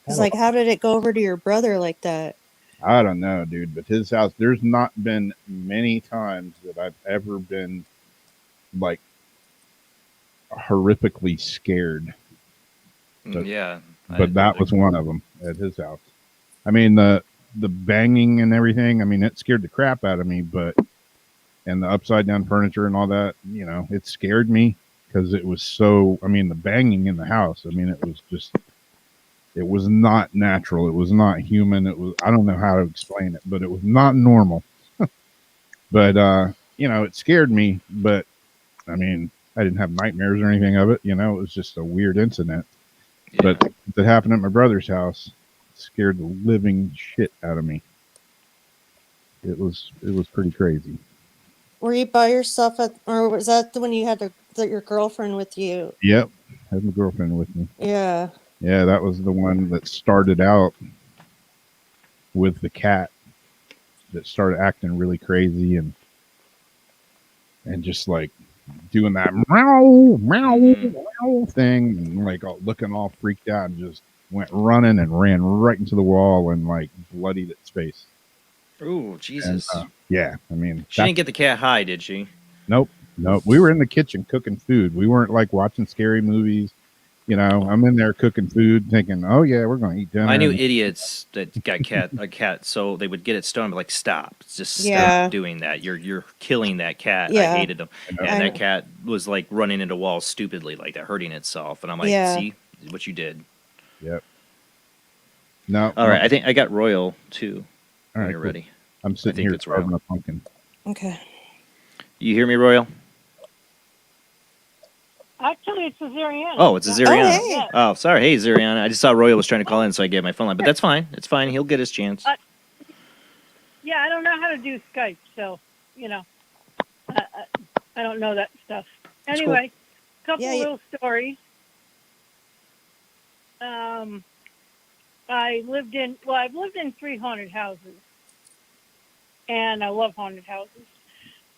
It's like, how did it go over to your brother like that? I don't know, dude, but his house, there's not been many times that I've ever been like horrifically scared. But, yeah. But that was one of them at his house. I mean, the banging and everything, I mean, it scared the crap out of me, and the upside down furniture and all that, it scared me because it was so, I mean, the banging in the house, I mean, it was not natural. It was not human. It was, I don't know how to explain it, but it was not normal. But, it scared me, but I mean, I didn't have nightmares or anything of it. It was just a weird incident. Yeah. But that happened at my brother's house. It scared the living shit out of me. It was pretty crazy. Were you by yourself or was that the one you had your girlfriend with you? Yep. I had my girlfriend with me. Yeah. Yeah, that was the one that started out with the cat that started acting really crazy and just like doing that meow, meow, meow thing and like looking all freaked out and just went running and ran right into the wall and like bloodied its face. Oh, Jesus. And, yeah, I mean. She didn't get the cat high, did she? Nope. We were in the kitchen cooking food. We weren't like watching scary movies. I'm in there cooking food thinking, oh, yeah, we're going to eat dinner. I knew idiots that got a cat, so they would get it stoned, but like, stop. Just stop doing that. You're killing that cat. Yeah. I hated them. And that cat was like running into walls stupidly like that, hurting itself. And I'm like, see what you did. Yep. No. All right. I think I got Royal, too. All right, when you're ready. I'm sitting think here that's Royal. carving a pumpkin. Okay. You hear me, Royal? Actually, it's a Zariana. Oh, it's a Oh, Ziriana. hey. Oh, sorry. Hey, Ziriana. I just saw Royal was trying to call in, so I gave my phone line. But that's fine. It's fine. He'll get his chance. Yeah, I don't know how to do Skype, so I don't know that stuff. That's Anyway, couple Yeah, little stories. I've lived in 3 haunted houses, and I love haunted houses.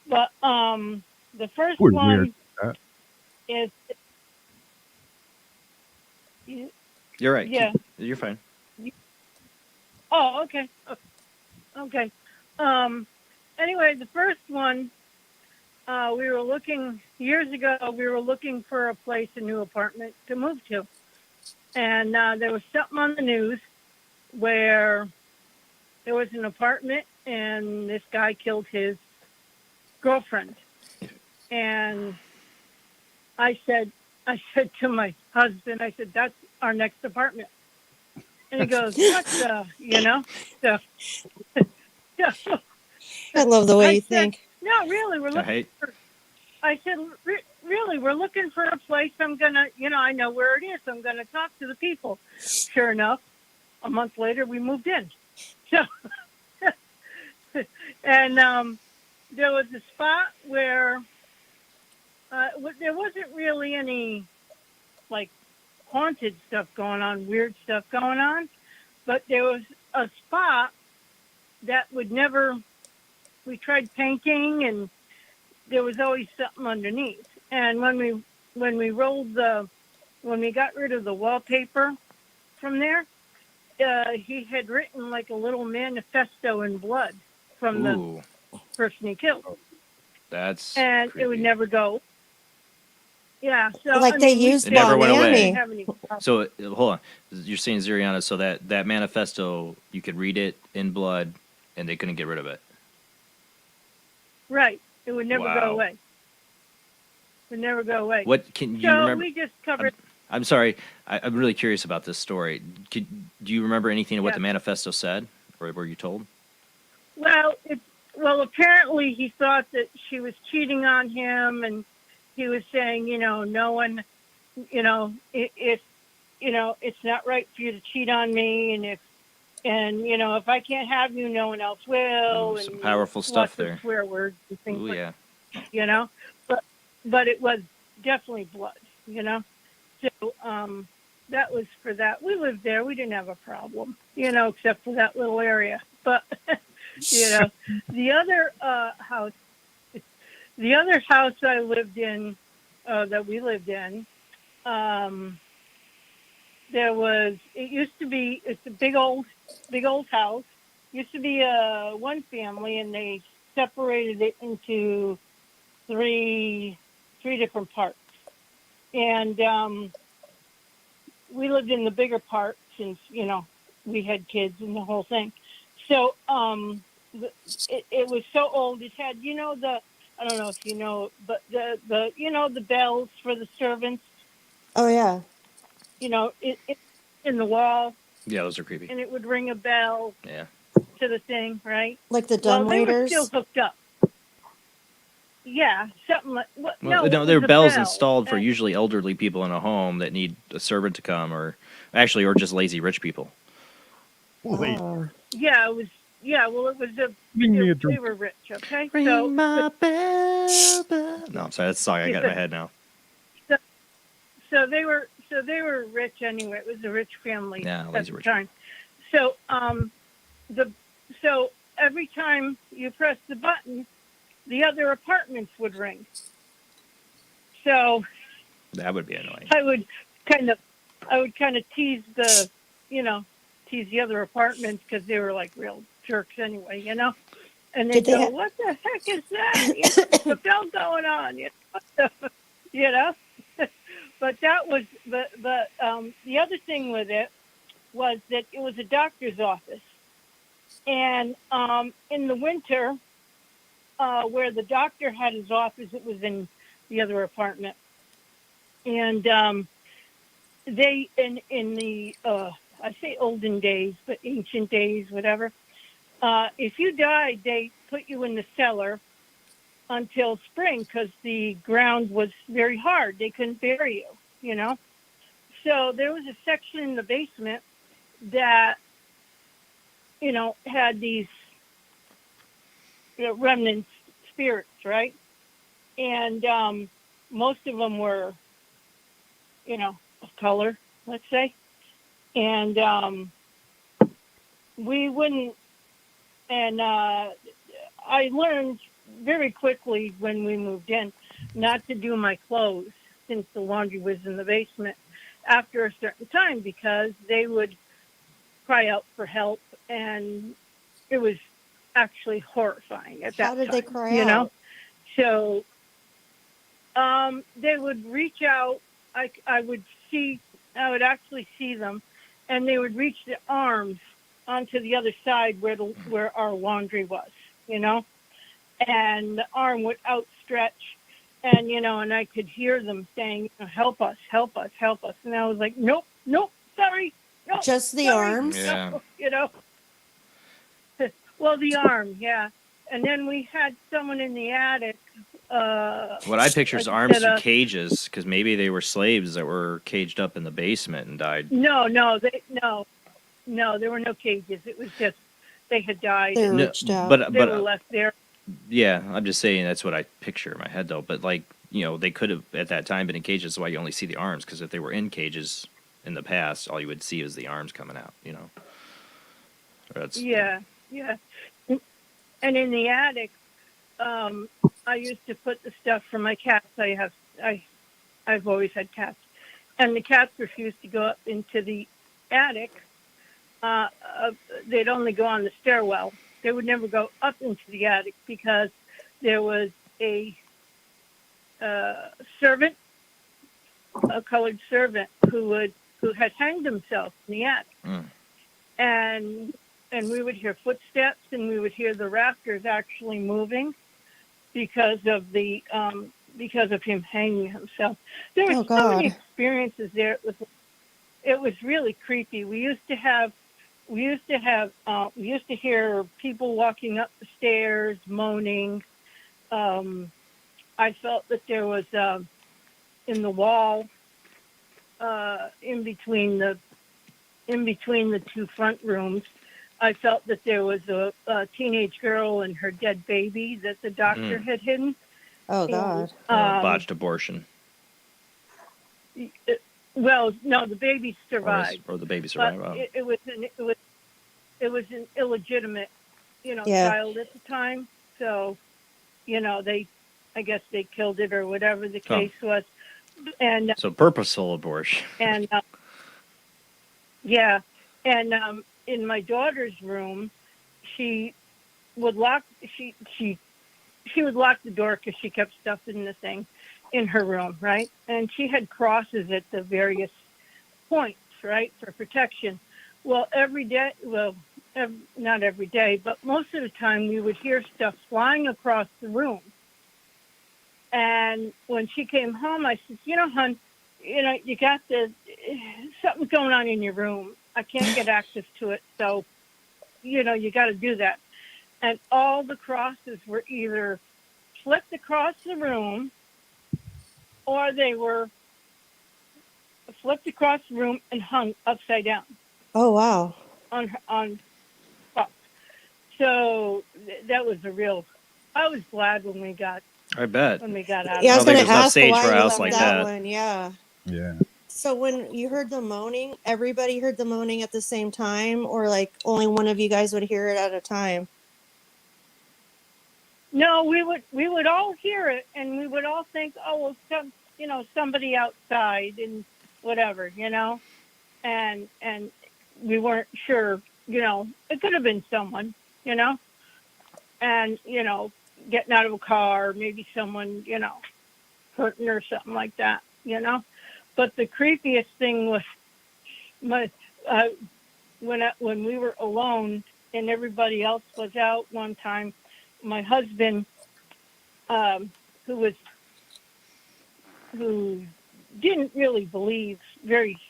But the first Boy, one weird. is You're right. yeah. You're fine. Oh, okay. Okay. Anyway, the first one, we were looking years ago. We were looking for a place, a new apartment to move to, and there was something on the news where there was an apartment, and this guy killed his girlfriend. And I said to my husband, I said, "That's our next apartment." And he goes, "What the?" So, so I love the way I you said, think. "No, really, we're looking." I said, "Really, we're looking for a place. I'm gonna, I know where it is. I'm gonna talk to the people." Sure enough, a month later, we moved in. So, and there was a spot where there wasn't really any like haunted stuff going on, weird stuff going on, but there was a spot that would never. We tried painting, and there was always something underneath. And when we got rid of the wallpaper from there, he had written like a little manifesto in blood from the person he killed, That's and creepy. it would never go. Yeah, so Like they used It never went away. didn't have any So hold on. You're saying, Ziriana, so that manifesto, you could read it in blood, and they couldn't get rid of it. Right, it would never go Wow. away. It would never go away. What can you So remember? we just covered. I'm sorry. I'm really curious about this story. Do you remember anything of what Yeah. the manifesto said, or were you told? Well, apparently he thought that she was cheating on him, and he was saying, no one, if it's not right for you to cheat on me, and if I can't have you, no one else will. Ooh, and some powerful lots stuff of there. swear words and things Ooh, like yeah. but it was definitely blood, So that was for that. We lived there. We didn't have a problem, except for that little area. But the other house I lived in, that we lived in, it's a big old house. Used to be one family, and they separated it into three different parts. And we lived in the bigger part since we had kids and the whole thing. So it was so old. It had I don't know if you know, but the bells for the servants. Oh yeah. It in the wall, Yeah, those are creepy. and it would ring a bell Yeah. to the thing, right? Like the Well, they were still dumbwaiters. hooked up. Yeah, something like what? Well, No, no, it there was are a bells bell. installed for usually elderly people in a home that need a servant to come, or just lazy rich people. Wait, Oh. Yeah, it was. Yeah, well, it was bring me a they drink. were rich. Okay, Ring my bell, bell. No, I'm sorry. That's the song I got in my head now. so they were rich anyway. It was a rich family Yeah, at lazy the rich. time. So so every time you press the button, the other apartments would ring. So That would be annoying. I would kind of tease the other apartments, because they were like real jerks anyway, And they Did they go, "What the heck is that? The bell going on?" You know. But that was the other thing with it was that it was a doctor's office, and in the winter, where the doctor had his office, it was in the other apartment, and they in the I say olden days, but ancient days, whatever. If you died, they put you in the cellar until spring because the ground was very hard. They couldn't bury you, you know. So there was a section in the basement that, you know, had these, you know, remnant spirits, right? And most of them were, you know, of color, let's say. And we wouldn't, and I learned very quickly when we moved in not to do my clothes since the laundry was in the basement after a certain time because they would cry out for help, and it was actually horrifying at that How did time, they cry you know? out? So they would reach out. I would actually see them, and they would reach their arms onto the other side where our laundry was, you know, and the arm would outstretch, and you know, and I could hear them saying, "Help us, help us, help us," and I was like, "Nope, nope, sorry, no, Just the sorry, arms? Yeah. no," you know. Well, the arm, yeah, and then we had someone in the attic. What I picture is Like I arms said, through cages, because maybe they were slaves that were caged up in the basement and died. no, there were no cages. It was just they had died They and No, reached out. but they were left there. yeah, I'm just saying that's what I picture in my head though. But like, you know, they could have at that time been in cages. That's why you only see the arms. Because if they were in cages in the past, all you would see is the arms coming out. You know. That's Yeah, yeah. And in the attic, I used to put the stuff for my cats. I've always had cats, and the cats refused to go up into the attic. They'd only go on the stairwell. They would never go up into the attic because there was a servant, a colored servant, who had hanged himself in the attic, Mm. and we would hear footsteps, and we would hear the rafters actually moving because of him hanging himself. There were Oh, so many God. experiences there. It was really creepy. We used to hear people walking up the stairs moaning. I felt that there was in the wall in between the two front rooms. I felt that there was a teenage girl and her dead baby that the doctor had hidden. Oh, And, God. Botched abortion, well, no, the baby or survived, the baby but survived. Oh. it was an illegitimate, you know, Yeah. child at the time. So, you know, I guess they killed it or whatever the case was. And So purposeful abortion. and yeah, and in my daughter's room, she would lock she would lock the door because she kept stuff in the thing in her room, right? And she had crosses at the various points, right, for protection. Well, not every day, but most of the time we would hear stuff flying across the room. And when she came home, I said, you know, hon, you know, something's going on in your room. I can't get access to it. So, you know, you got to do that. And all the crosses were either flipped across the room or they were flipped across the room and hung upside down Oh, wow. on top. So that was I was glad when we got I bet. out Yeah, I of was don't going think to there's enough ask sage why for a you house left like that that. one. Yeah. Yeah. So when you heard the moaning, everybody heard the moaning at the same time, or like only one of you guys would hear it at a time? No, we would all hear it, and we would all think, oh, well, somebody outside and whatever, you know, and we weren't sure, you know, it could have been someone, you know, and getting out of a car, maybe someone, hurting or something like that, you know. But the creepiest thing was my when we were alone and everybody else was out one time. My husband, who didn't really believe, very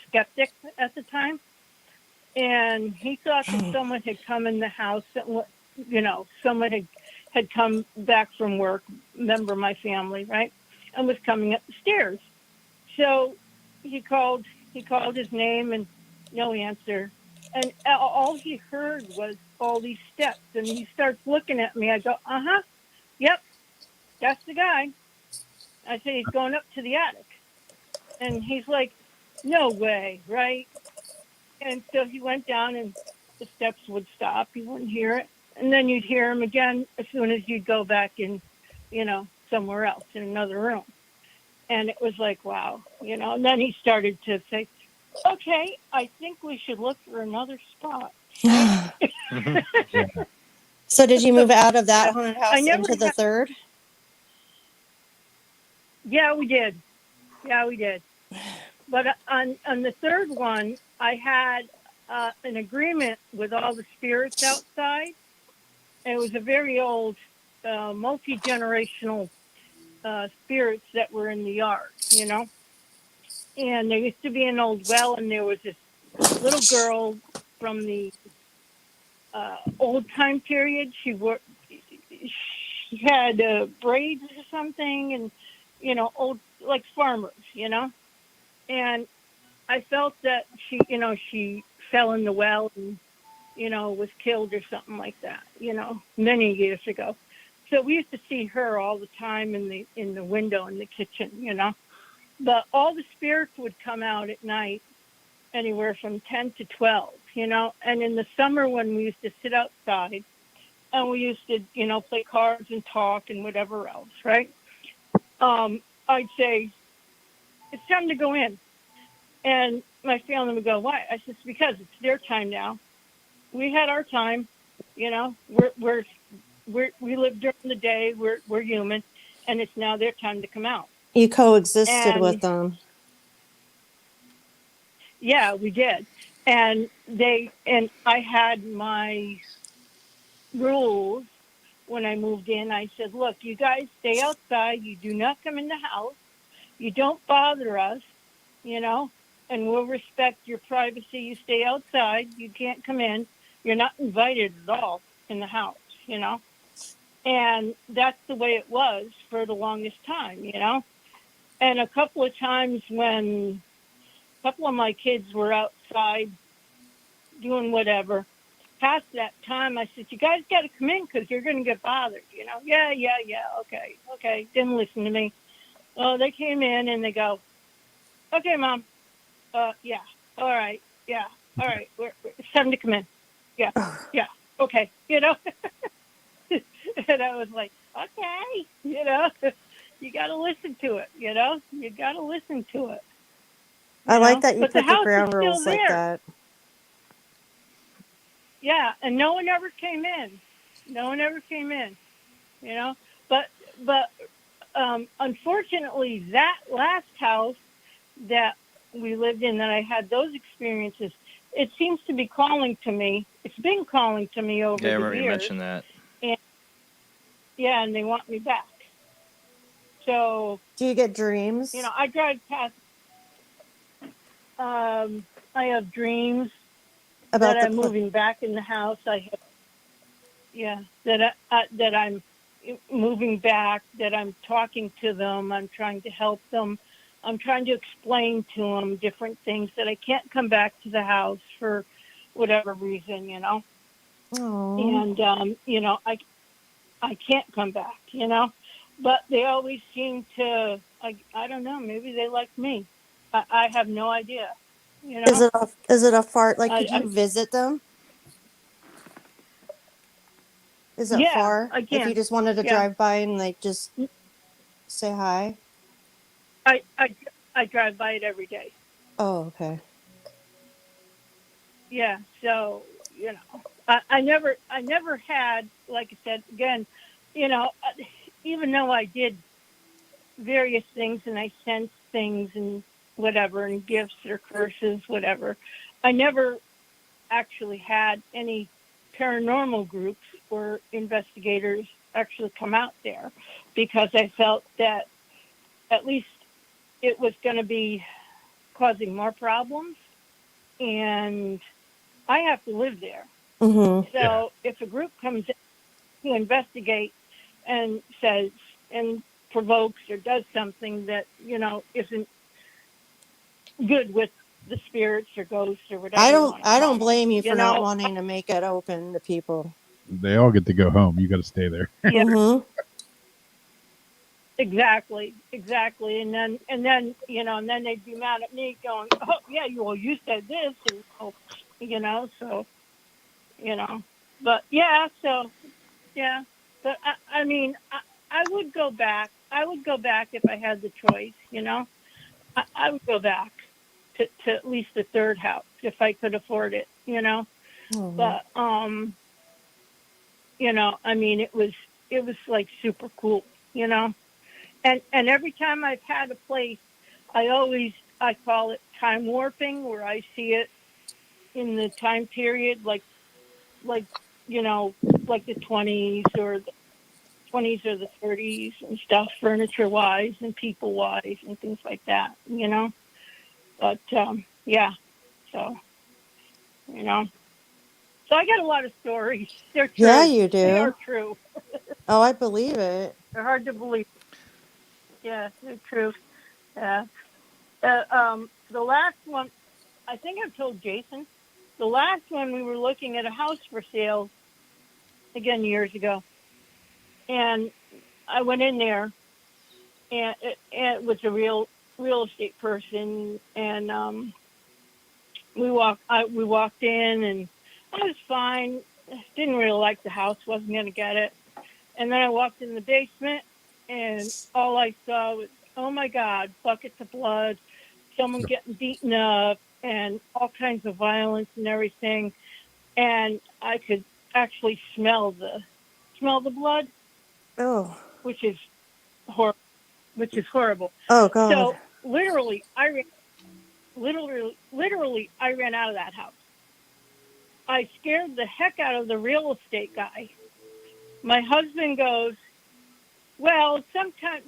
skeptic at the time, and he thought that someone had come in the house. Someone had come back from work, member of my family, right, and was coming up the stairs. So he called his name and no answer. And all he heard was all these steps. And he starts looking at me. I go, yep, that's the guy. I say, he's going up to the attic. And he's like, no way, right? And so he went down and the steps would stop. You wouldn't hear it. And then you'd hear him again as soon as you'd go back in, somewhere else in another room. And it was like, wow, and then he started to say, okay, I think we should look for another spot. So did you move out of that haunted I house never into the had- third? Yeah, we did. But on the third one, I had an agreement with all the spirits outside. It was a very old, multi-generational spirits that were in the yard, And there used to be an old well, and there was this little girl from the old time period. She had braids or something, and old like farmers, And I felt that she fell in the well and was killed or something like that, many years ago. So we used to see her all the time in the window in the kitchen, But all the spirits would come out at night, anywhere from 10 to 12, And in the summer when we used to sit outside and we used to, play cards and talk and whatever else, right? I'd say, it's time to go in. And my family would go, why? I said, because it's their time now. We had our time, we live during the day. We're human, and it's now their time to come out. You coexisted with And them. yeah, we did. And I had my rules when I moved in. I said, look, you guys stay outside. You do not come in the house. You don't bother us, and we'll respect your privacy. You stay outside. You can't come in. You're not invited at all in the house, And that's the way it was for the longest time, And a couple of times when a couple of my kids were outside doing whatever, past that time, I said, you guys got to come in because you're going to get bothered, Yeah, okay. Didn't listen to me. Oh, they came in and they go, okay, Mom. Yeah. All right. Yeah. All right. It's time to come in. Yeah. Yeah. Okay. And I was like, okay, you got to listen to it, you got to listen to it. I like that you But the put the house ground is still rules like there. that. Yeah. And no one ever came in. But unfortunately, that last house that we lived in, that I had those experiences, it seems to be calling to me. It's been calling to me over Yeah, I the remember you years. mentioned that. And yeah, and they want me back. So Do you get dreams? I drive past. I have dreams About that the I'm moving back in the house. That I'm moving back. That I'm talking to them. I'm trying to help them. I'm trying to explain to them different things that I can't come back to the house for whatever reason, Oh. And I can't come back, But they always seem to. I don't know. Maybe they like me. I have no idea. Is it a far, like, could I you visit them? Is it yeah, far? I If you can. just wanted to Yeah, drive by and like just say hi? I I I drive by it every day. Oh, okay. Yeah, so I never had, like I said again, even though I did various things and I sensed things and whatever and gifts or curses, whatever, I never actually had any paranormal groups or investigators actually come out there because I felt that at least it was going to be causing more problems, and I have to live there. Mm-hmm. So if a group comes in to investigate and says and provokes or does something that, isn't good with the spirits or ghosts or whatever you want to I call don't them, blame you for not wanting to make it open to people. They all get to go home. You got to stay there. yeah, Mm-hmm. exactly, and then and then they'd be mad at me going, oh yeah, you said this, and so but yeah, so yeah, but I mean, I would go back. I would go back if I had the choice. I would go back to at least the third house if I could afford it. Mm-hmm. But I mean, it was like super cool. And every time I've had a place, I call it time warping, where I see it in the time period, like like the 20s or the 20s or the 30s and stuff, furniture wise and people wise and things like that. But yeah, so so I got a lot of stories. They're Yeah, true. you They are do. true. Oh, I believe it. They're hard to believe. Yeah, they're true. Yeah. The last one, I think I've told Jason. The last one, we were looking at a house for sale again years ago, and I went in there, and it was a real estate person, and we walked in, and I was fine. Didn't really like the house. Wasn't going to get it. And then I walked in the basement, and all I saw was, oh my God, buckets of blood, someone getting beaten up, and all kinds of violence and everything. And I could actually smell the blood, Oh. which is horrible. Oh God. So literally, I ran out of that house. I scared the heck out of the real estate guy. My husband goes, well, sometimes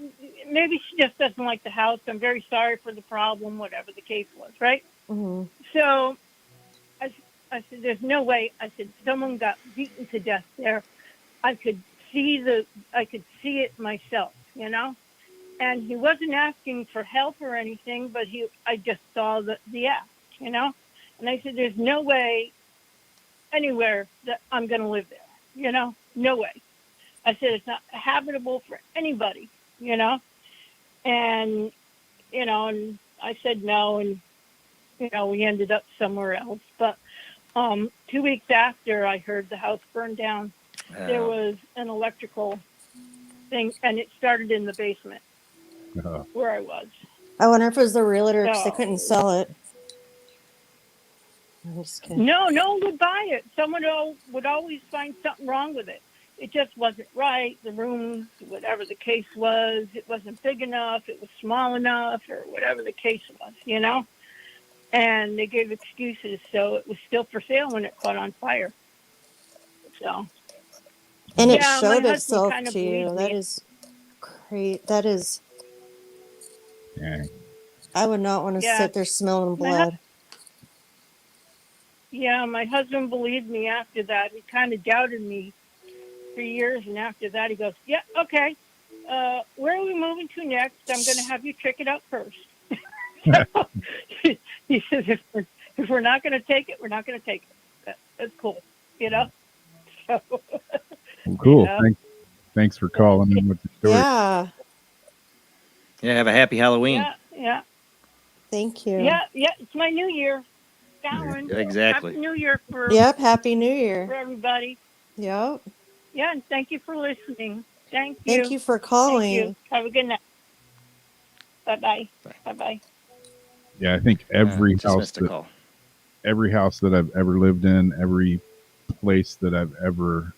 maybe she just doesn't like the house. I'm very sorry for the problem, whatever the case was, right? Mm-hmm. So I said, there's no way. I said, someone got beaten to death there. I could I could see it myself, And he wasn't asking for help or anything, but I just saw the act, And I said, there's no way anywhere that I'm going to live there, No way. I said, it's not habitable for anybody, And, and I said no, and, we ended up somewhere else. But 2 weeks after I heard the house burned down, there was an electrical thing, and it started in the basement where I was. I wonder if it was the realtor because they So, couldn't sell it. I'm just kidding. no one would buy it. Someone would always find something wrong with it. It just wasn't right. The room, whatever the case was, it wasn't big enough. It was small enough, or whatever the case was, And they gave excuses, so it was still for sale when it caught on fire. So, And it yeah, my showed husband itself kind of to you. believed That me. is great. That is. Yeah. I would not want to Yeah, sit there smelling my blood. my husband believed me after that. He kind of doubted me for years, and after that, he goes, "Yeah, okay. Where are we moving to next? I'm going to have you check it out first." So, he says, if we're not going to take it, we're not going to take it. That's cool, So, Well, cool. Yeah. Thanks for calling in with the story. Yeah. Yeah, have a happy Halloween. Yeah. Thank you. Yeah. It's my New Year. Alan, Exactly. Happy New Year Yep. Happy New for Year. everybody. Yep. Yeah, and thank you for listening. Thank Thank you. you for Thank you. calling. Have a good night. Bye-bye. Bye-bye. Yeah, I think every Just house missed a call. every house that I've ever lived in, every place that I've ever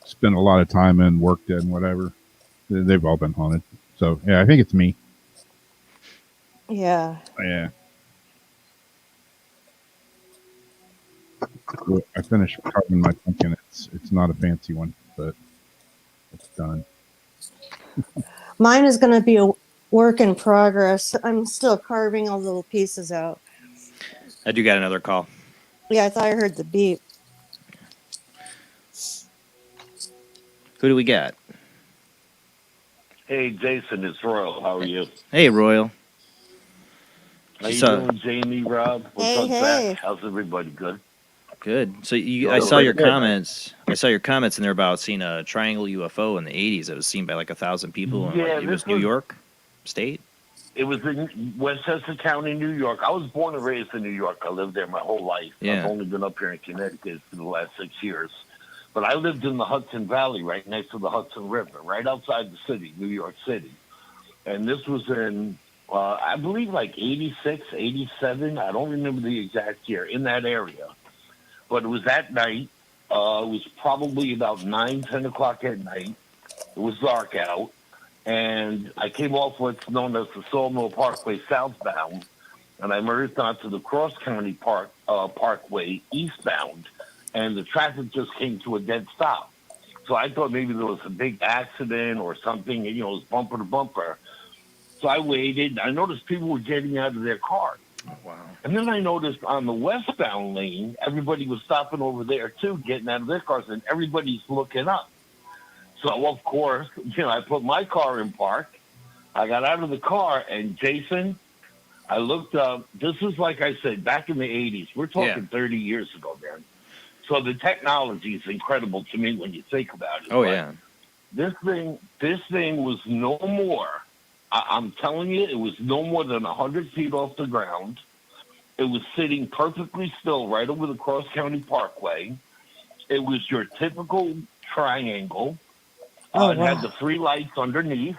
spent a lot of time in, worked in, whatever, they've all been haunted. So yeah, I think it's me. Yeah. Yeah. Well, I finished carving my pumpkin. It's not a fancy one, but it's done. Mine is going to be a work in progress. I'm still carving all the little pieces out. I do got another call. Yeah, I thought I heard the beep. Who do we got? Hey, Jason, it's Royal. How are you? Hey, Royal. How You you saw doing, Jamie, Rob? What's Hey, up, Zach? hey. How's everybody? Good? good. So Good, I saw good, your good. comments. I saw your comments in there about seeing a triangle UFO in the '80s. That was seen by like 1,000 people in Yeah, it this was New was, York State. it was in Westchester County, New York. I was born and raised in New York. I lived there my whole life. Yeah. I've only been up here in Connecticut for the last 6 years. But I lived in the Hudson Valley, right next to the Hudson River, right outside the city, New York City. And this was in, I believe, like 86, 87. I don't remember the exact year, in that area. But it was at night. It was probably about 9, 10 o'clock at night. It was dark out. And I came off what's known as the Sawmill Parkway southbound, and I merged onto the Cross County Parkway eastbound, and the traffic just came to a dead stop. So I thought maybe there was a big accident or something, and, it was bumper to bumper. So I waited. I noticed people were getting out of their cars. Oh, wow. And then I noticed on the westbound lane, everybody was stopping over there too, getting out of their cars, and everybody's looking up. So, of course, I put my car in park. I got out of the car, and Jason, I looked up. This is, like I said, back in the 80s. We're talking 30 years ago, man. So the technology is incredible to me when you think about it. Oh, But yeah. this thing was no more. I'm telling you, it was no more than 100 feet off the ground. It was sitting perfectly still right over the Cross County Parkway. It was your typical triangle. Oh, It had wow. the 3 lights underneath.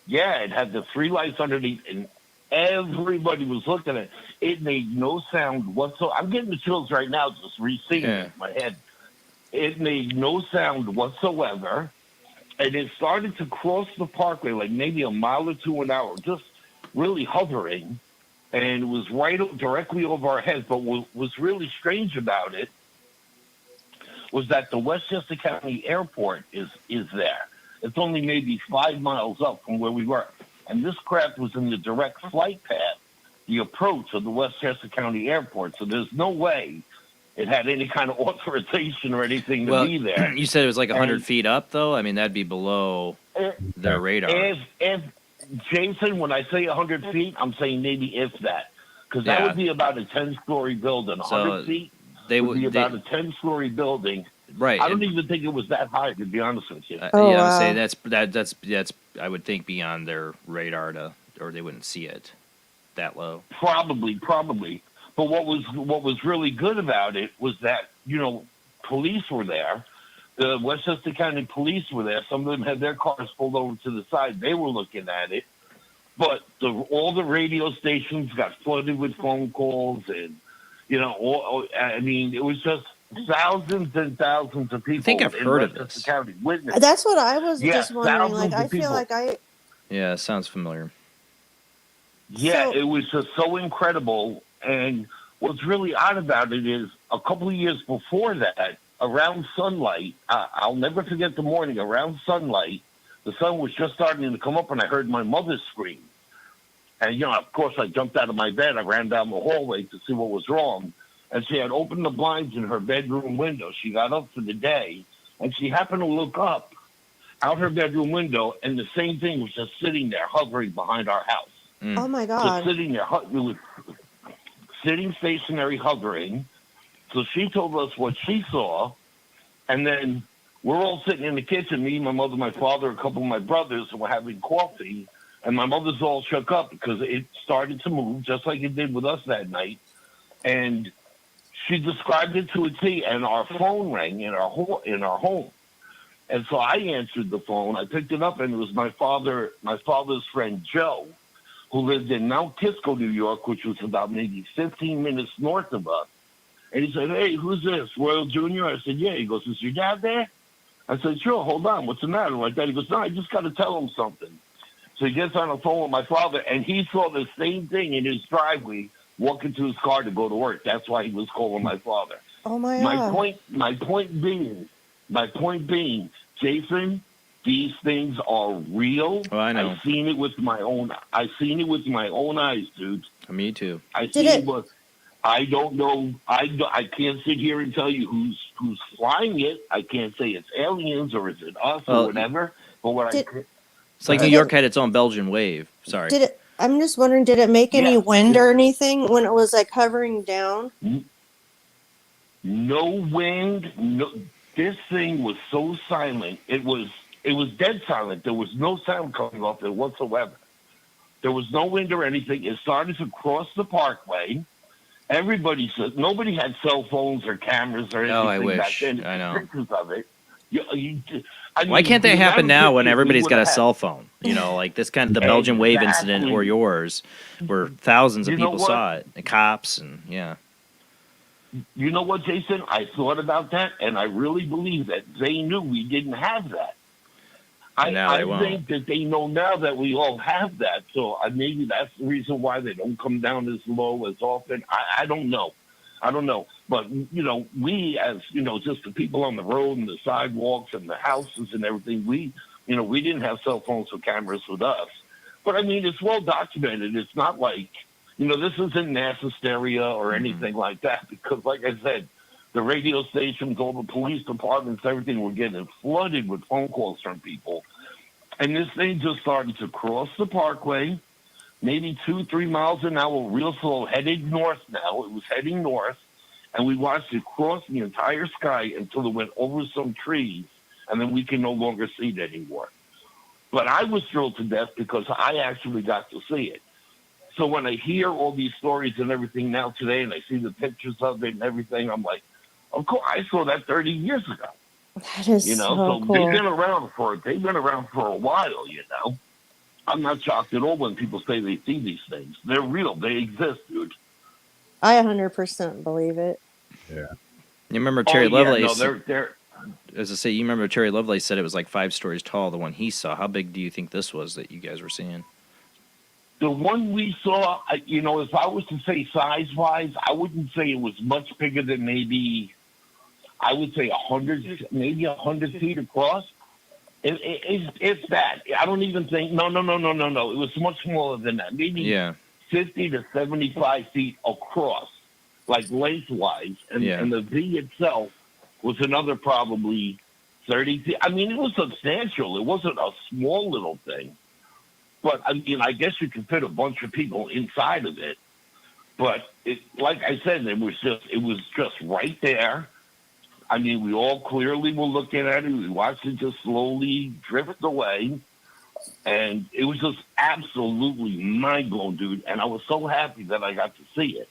Yeah, it had the 3 lights underneath, and everybody was looking at it. It made no sound whatsoever. I'm getting the chills right now just re-seeing it in my head. It made no sound whatsoever, and it started to cross the parkway like maybe a mile or two an hour, just really hovering, and it was directly over our heads. But what was really strange about it was that the Westchester County Airport is there. It's only maybe 5 miles up from where we were. And this craft was in the direct flight path, the approach of the Westchester County Airport. So there's no way it had any kind of authorization or anything to be there. You said it was like 100 feet up, though? I mean, that'd be below their radar. If Jason, when I say 100 feet, I'm saying maybe if that. Because that would be about a 10-story building. 100 feet would be about a 10-story building. Right. I don't even think it was that high, to be honest with you. I would say that's I would think beyond their radar or they wouldn't see it that low. Probably. But what was really good about it was that, police were there. The Westchester County police were there. Some of them had their cars pulled over to the side. They were looking at it. But all the radio stations got flooded with phone calls, and it was just thousands and thousands of people. I think I've heard of this. County witnessed. That's what I was just wondering. thousands Like, I of feel people. like Yeah, it sounds familiar. Yeah, it was just so incredible. And what's really odd about it is a couple of years before that, around sunlight, I'll never forget the morning, around sunlight, the sun was just starting to come up, and I heard my mother scream. And, of course, I jumped out of my bed. I ran down the hallway to see what was wrong. And she had opened the blinds in her bedroom window. She got up for the day, and she happened to look up out her bedroom window, and the same thing was just sitting there, hovering behind our house. oh my Just God. sitting there, it was sitting stationary, hovering. So she told us what she saw, and then we're all sitting in the kitchen, me, my mother, my father, a couple of my brothers, and we're having coffee, and my mother's all shook up because it started to move, just like it did with us that night, and she described it to a T, and our phone rang in our home. And so I answered the phone. I picked it up, and it was my father's friend Joe, who lived in Mount Kisco, New York, which was about maybe 15 minutes north of us. And he said, "Hey, who's this, Royal Jr.?" I said, "Yeah." He goes, "Is your dad there?" I said, "Sure, hold on. What's the matter?" Like that. He goes, "No, I just got to tell him something." So he gets on the phone with my father, and he saw the same thing in his driveway, walking to his car to go to work. That's why he was calling my father. Oh my God. My point being, Jason, these things are real. Oh, I know. I've seen it with my own eyes, dude. Me too. I I don't know. I can't sit here and tell you who's flying it. I can't say it's aliens or is it us Well, or whatever. But what Did, It's like Go New ahead. York had its own Belgian wave. Sorry. did it? I'm just wondering, did it make any Yeah. wind or anything when it was like hovering down? No wind. No. This thing was so silent. It was dead silent. There was no sound coming off it whatsoever. There was no wind or anything. It started to cross the parkway. Everybody said nobody had cell phones or cameras or anything Oh, I back wish. then. I know. Pictures of it. Why can't the that happen amount of now when pictures we everybody's got a would've had- cell phone? You know, like this kind of the Belgian wave incident or Exactly. yours, where thousands of You know people what? saw it, and cops, and yeah. You know what, Jason? I thought about that, and I really believe that they knew we didn't have that. And now they won't. think that they know now that we all have that. So maybe that's the reason why they don't come down as low as often. I don't know. I don't know. But, we as, just the people on the road and the sidewalks and the houses and everything, we didn't have cell phones or cameras with us. But, it's well documented. It's not like, this isn't mass hysteria or anything like that because, like I said, the radio stations, all the police departments, everything were getting flooded with phone calls from people. And this thing just started to cross the parkway, maybe 2-3 miles an hour, real slow, headed north now. It was heading north. And we watched it cross the entire sky until it went over some trees, and then we can no longer see it anymore. But I was thrilled to death because I actually got to see it. So when I hear all these stories and everything now today, and I see the pictures of it and everything, I'm like, of course, I saw that 30 years ago. That is so So cool. they've been around for a while. I'm not shocked at all when people say they see these things. They're real. They exist, dude. I 100% believe it. Yeah. You remember Terry Lovelace? they're As I say, you remember Terry Lovelace said it was like 5 stories tall. The one he saw. How big do you think this was that you guys were seeing? the one we saw. If I was to say size-wise, I wouldn't say it was much bigger than maybe. I would say 100, maybe 100 feet across. It's that. I don't even think. No. It was much smaller than that. Maybe 50 to 75 feet across, like lengthwise, and the V itself was another probably 30 feet. It was substantial. It wasn't a small little thing. But I guess you could fit a bunch of people inside of it. But like I said, it was just right there. We all clearly were looking at it. We watched it just slowly drift away. And it was just absolutely mind-blowing, dude. And I was so happy that I got to see it.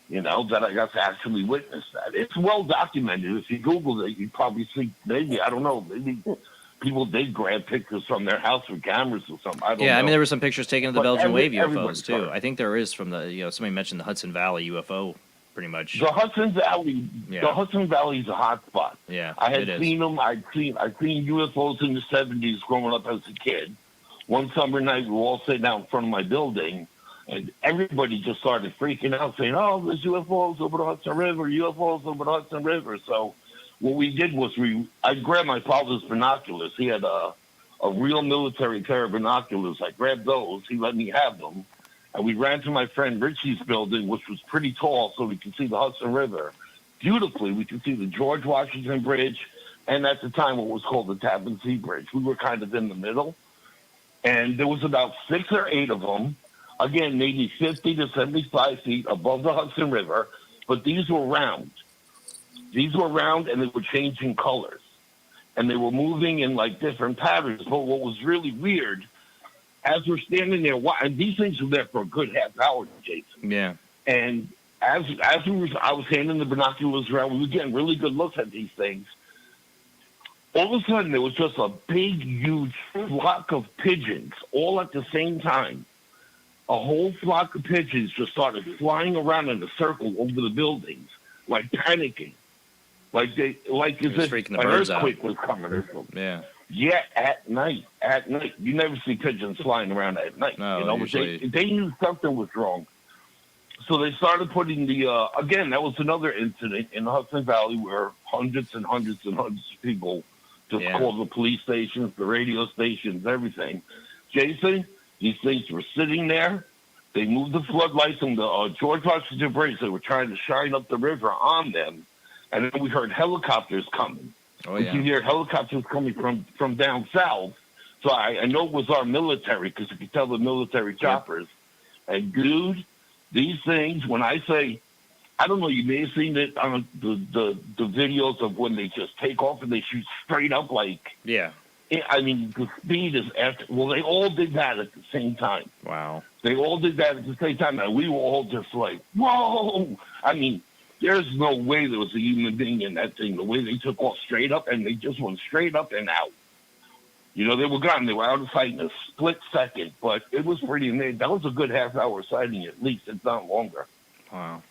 That I got to actually witness that. It's well documented. If you Google it, you'd probably see, maybe people did grab pictures from their house with cameras or something. I don't know. There were some pictures taken of the But Belgian wave everybody UFOs, too. saw it. I think there is from the, somebody mentioned the Hudson Valley UFO, pretty much. The Hudson Valley, Yeah. the Hudson Valley is a hot spot. Yeah, I had it is. seen them. I'd seen UFOs in the 70s growing up as a kid. One summer night, we were all sitting out in front of my building, and everybody just started freaking out, saying, "Oh, there's UFOs over the Hudson River, UFOs over the Hudson River." So what we did was I grabbed my father's binoculars. He had a real military pair of binoculars. I grabbed those. He let me have them. And we ran to my friend Richie's building, which was pretty tall, so we could see the Hudson River. Beautifully, we could see the George Washington Bridge, and at the time what was called the Tappan Zee Bridge. We were kind of in the middle. And there was about 6 or 8 of them, again, maybe 50 to 75 feet above the Hudson River, but these were round. These were round, and they were changing colors. And they were moving in, like, different patterns. But what was really weird, as we're standing there, and these things were there for a good half hour, Jason. Yeah. And I was handing the binoculars around, we were getting really good looks at these things. All of a sudden, there was just a big, huge flock of pigeons, all at the same time. A whole flock of pigeons just started flying around in a circle over the buildings, like panicking, like as if freaking the an birds out. earthquake was coming or something. Yeah. Yeah, at night. You never see pigeons flying around at night. No, but usually- they knew something was wrong. So they started putting again, that was another incident in the Hudson Valley where hundreds and hundreds and hundreds of people just called the police stations, the radio stations, everything. Jason, these things were sitting there. They moved the floodlights on the George Washington Bridge. They were trying to shine up the river on them. And then we heard helicopters coming. Oh, We yeah. could hear helicopters coming from down south. So I know it was our military because you could tell the military choppers. And, dude, these things, when I say, I don't know, you may have seen it on the videos of when they just take off and they shoot straight up like, Yeah. I mean, the speed is well, they all did that at the same time. Wow. They all did that at the same time, and we were all just like, whoa! I mean, there's no way there was a human being in that thing. The way they took off straight up, and they just went straight up and out. You know, they were gone. They were out of sight in a split second, but it was pretty amazing. That was a good half-hour sighting, at least, if not longer. Wow.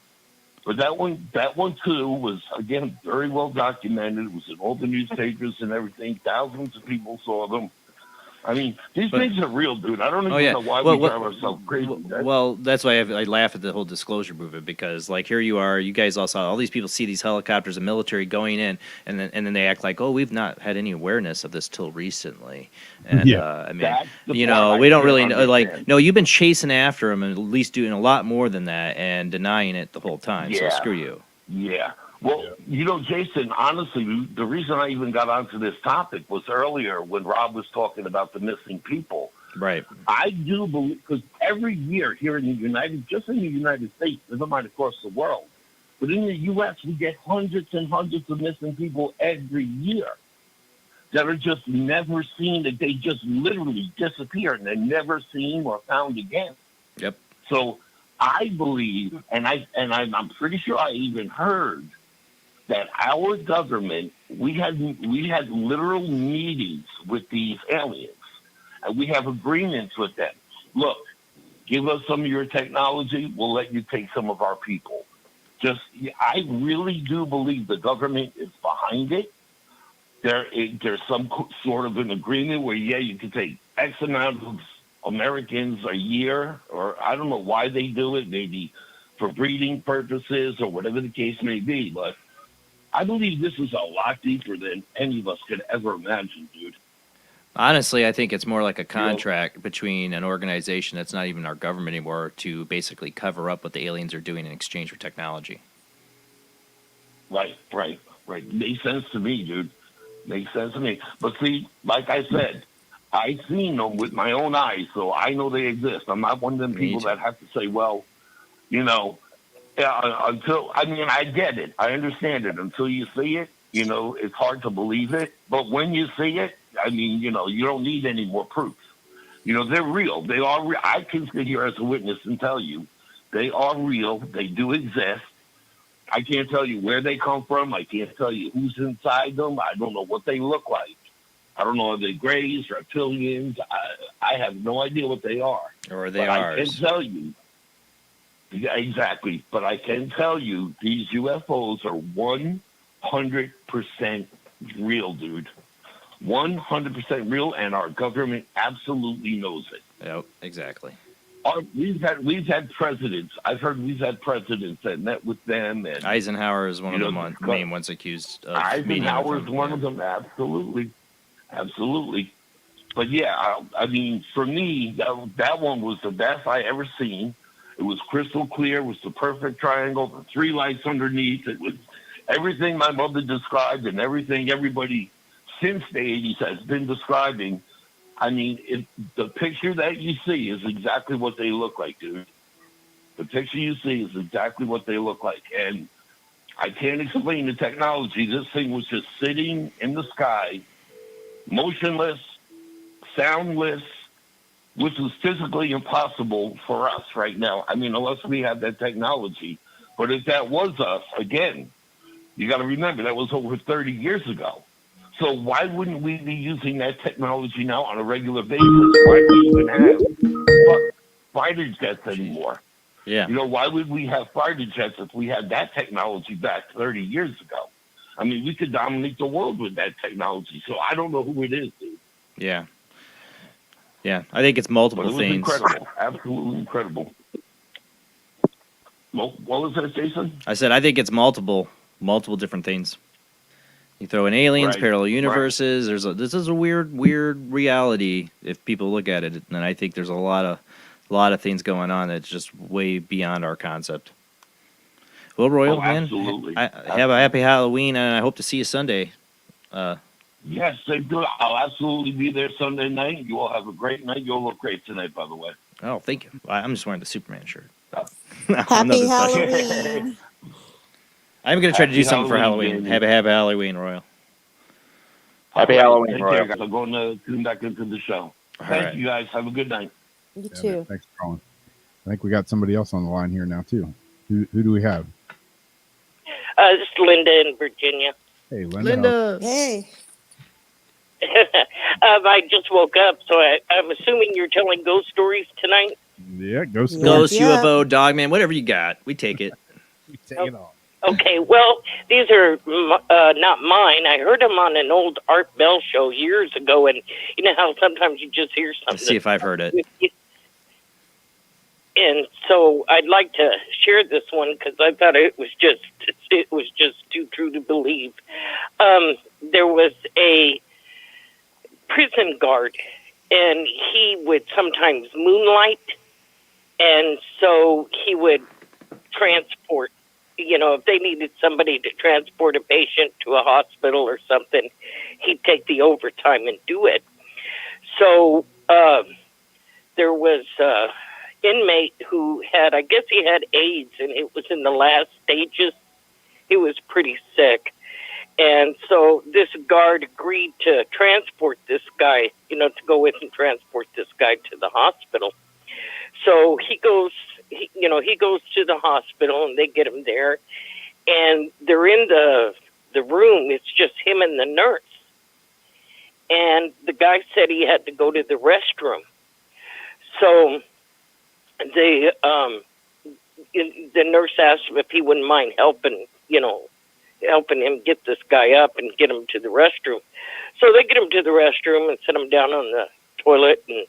But that one too was, again, very well documented. It was in all the newspapers and everything. Thousands of people saw them. I mean, these things are real, dude. I don't even know why we drive ourselves crazy. Well, that's why I laugh at the whole disclosure movement, because, like, here you are, you guys all saw all these people see these helicopters and military going in, and then they act like, oh, we've not had any awareness of this till recently. And I mean, you know, we don't really know. Like, no, you've been chasing after them and at least doing a lot more than that and denying it the whole time. So screw you. Yeah. Well, you know, Jason, honestly, the reason I even got onto this topic was earlier when Rob was talking about the missing people. Right. I do believe, because every year here in the United States, never mind across the world, but in the U.S., we get hundreds and hundreds of missing people every year that are just never seen, that they just literally disappear and they're never seen or found again. Yep. So I believe, and I'm pretty sure I even heard that our government, we had literal meetings with these aliens, and we have agreements with them. Look, give us some of your technology, we'll let you take some of our people. I really do believe the government is behind it. There's some sort of an agreement where, you can take X amount of Americans a year, or I don't know why they do it, maybe for breeding purposes or whatever the case may be, but I believe this is a lot deeper than any of us could ever imagine, dude. Honestly, I think it's more like a contract between an organization that's not even our government anymore to basically cover up what the aliens are doing in exchange for technology. Right. Makes sense to me, dude. Makes sense to me. But see, like I said, I've seen them with my own eyes, so I know they exist. I'm not one of them people that have to say, well, you know, I get it. I understand it. Until you see it, you know, it's hard to believe it. But when you see it, I mean, you know, you don't need any more proof. You know, they're real. They are real. I can sit here as a witness and tell you they are real. They do exist. I can't tell you where they come from. I can't tell you who's inside them. I don't know what they look like. I don't know if they're greys, reptilians. I have no idea what they are. Or are they ours? I can tell you. Exactly. But I can tell you these UFOs are 100% real, dude. 100% real, and our government absolutely knows it. Yep, exactly. We've had presidents. I've heard we've had presidents that met with them. And Eisenhower is one of the main ones accused of Eisenhower is one of them. Absolutely. But yeah, I mean, for me, that one was the best I ever seen. It was crystal clear. It was the perfect triangle. The 3 lights underneath. It was everything my mother described and everything everybody since the 80s has been describing. I mean, the picture that you see is exactly what they look like, dude. The picture you see is exactly what they look like. And I can't explain the technology. This thing was just sitting in the sky, motionless, soundless, which is physically impossible for us right now. I mean, unless we have that technology. But if that was us, again, you got to remember that was over 30 years ago. So why wouldn't we be using that technology now on a regular basis? Why do we even have fighter jets anymore? Yeah. You know, why would we have fighter jets if we had that technology back 30 years ago? I mean, we could dominate the world with that technology. So I don't know who it is, dude. Yeah. Yeah, I think it's multiple things. Incredible. Absolutely incredible. What was that, Jason? I said I think it's multiple different things. You throw in aliens, parallel universes. This is a weird reality if people look at it, and I think there's a lot of a lot of things going on that's just way beyond our concept. Well, Royal, Oh, man, absolutely. have a happy Halloween, and I hope to see you Sunday. Yes, they do. I'll absolutely be there Sunday night. You all have a great night. You all look great tonight, by the way. Oh, thank you. I'm just wearing the Superman shirt. Happy Nothing special. Halloween. I'm going to try to do Happy something for Halloween, Halloween. Jamie. Happy Royal. Happy All right, Halloween, take Royal. care, guys. I'm going to tune back into the show. All Thank right. you, guys. Have a good night. You Yeah, too. man, thanks for calling. I think we got somebody else on the line here now too. Who do we have? This is Linda in Virginia. Hey, Linda. Linda. Hey. I just woke up, so I'm assuming you're telling ghost stories tonight. Yeah, ghost Yeah. story. Ghost, Yeah. UFO, Dogman, whatever you got. We take it. We take it all. Okay, well, these are not mine. I heard them on an old Art Bell show years ago, and you know how sometimes you just hear something. Let's see if I've heard it. And so I'd like to share this one because I thought it was just too true to believe. There was a prison guard, and he would sometimes moonlight, and so he would transport. You know, if they needed somebody to transport a patient to a hospital or something, he'd take the overtime and do it. So there was inmate who had, I guess he had AIDS, and it was in the last stages. He was pretty sick. And so this guard agreed to transport this guy, you know, to go with and transport this guy to the hospital. So he goes to the hospital, and they get him there, and they're in the room. It's just him and the nurse. And the guy said he had to go to the restroom. So the nurse asked him if he wouldn't mind helping him get this guy up and get him to the restroom. So they get him to the restroom and set him down on the toilet, and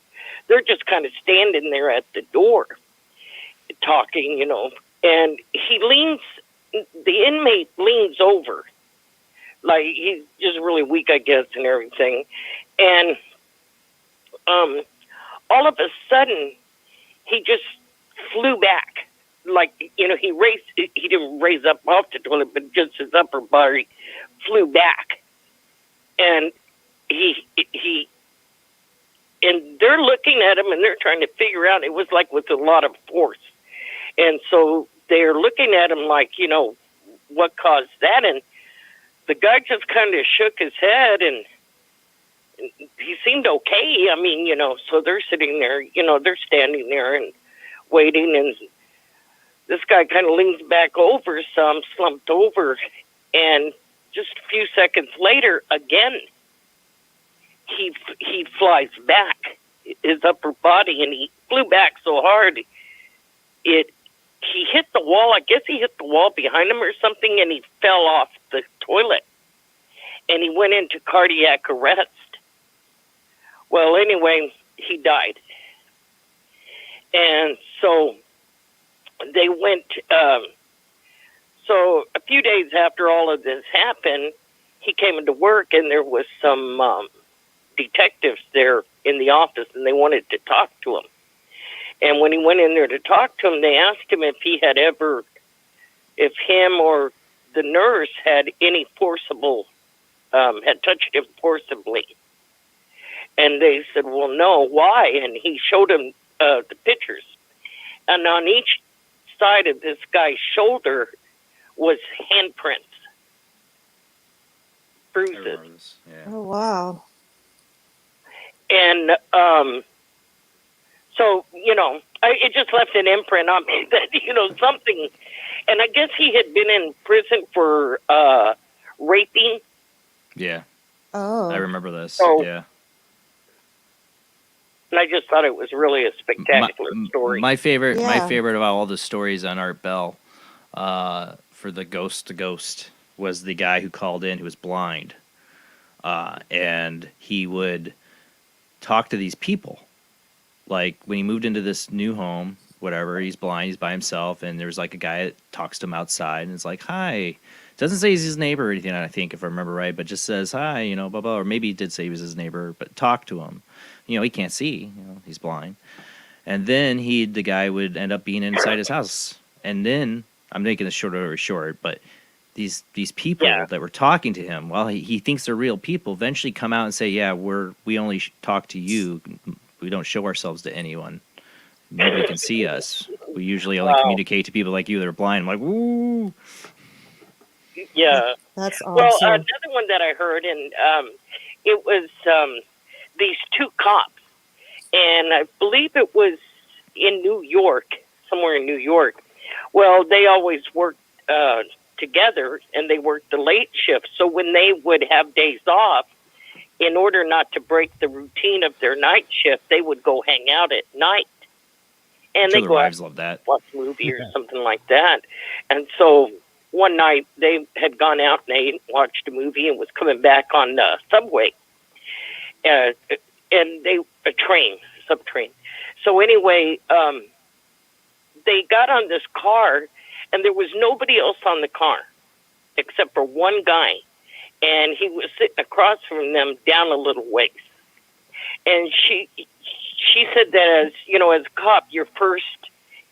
they're just kind of standing there at the door talking, and the inmate leans over, like he's just really weak, I guess, and everything. And all of a sudden, he just flew back. Like, he didn't raise up off the toilet, but just his upper body flew back. And and they're looking at him, and they're trying to figure out, it was like with a lot of force. And so they're looking at him like, what caused that? And the guy just kind of shook his head, and he seemed okay. I mean, so they're sitting there, they're standing there and waiting, and this guy kind of leans back over some, slumped over, and just a few seconds later, again, he flies back, his upper body, and he flew back so hard, he hit the wall. I guess he hit the wall behind him or something, and he fell off the toilet, and he went into cardiac arrest. Well, anyway, he died. And so they went, so a few days after all of this happened, he came into work, and there was some detectives there in the office, and they wanted to talk to him. And when he went in there to talk to him, they asked him if him or the nurse had any had touched him forcibly. And they said, well, no, why? And he showed him the pictures. And on each side of this guy's shoulder was handprints, bruises. Yeah. Oh, wow. And so, it just left an imprint on me that, something. And I guess he had been in prison for raping. Yeah. Oh. I remember this. So- yeah. And I just thought it was really a spectacular story. My favorite Yeah. of all the stories on Art Bell for the Ghost to Ghost was the guy who called in who was blind. And he would talk to these people. Like when he moved into this new home, whatever, he's blind, he's by himself, and there's like a guy that talks to him outside and it's like, hi. Doesn't say he's his neighbor or anything, I think, if I remember right, but just says hi, blah, blah, or maybe he did say he was his neighbor, but talk to him. He can't see, he's blind. and then the guy would end up being inside his house. And then I'm making this short, but these people that were talking to him, while he thinks they're real people, eventually come out and say, "Yeah, we only talk to you. We don't show ourselves to anyone. Nobody can see us. We usually only communicate to people like you that are blind." I'm like, ooh. Yeah. That's Well, awesome. another one that I heard, and it was these two cops, and I believe it was in New York, somewhere in New York. Well, they always worked together, and they worked the late shift. So when they would have days off, in order not to break the routine of their night shift, they would go hang out at night. And Sure, they the go out wives love that. watch a movie or something like that. And so one night they had gone out and they watched a movie and was coming back on the subway, and a subtrain. So anyway, they got on this car, and there was nobody else on the car except for one guy, and he was sitting across from them down a little ways. And she said that, as you know, as a cop, your first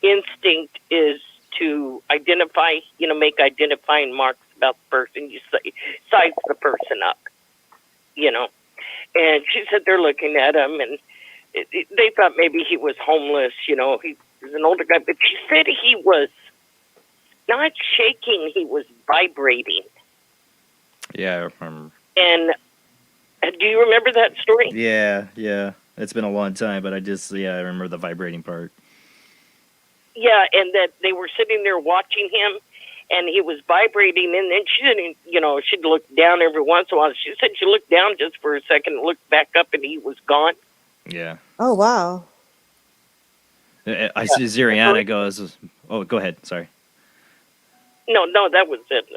instinct is to identify, make identifying marks about the person. You size the person up, And she said they're looking at him, and they thought maybe he was homeless. He was an older guy, but she said he was not shaking; he was vibrating. Yeah, I remember. And do you remember that story? Yeah. It's been a long time, but I remember the vibrating part. Yeah, and that they were sitting there watching him, and he was vibrating, and then she didn't, she'd look down every once in a while. She said she looked down just for a second, looked back up, and he was gone. Yeah. Oh, wow. I see Ziriana goes, oh, go ahead, sorry. No, that was it.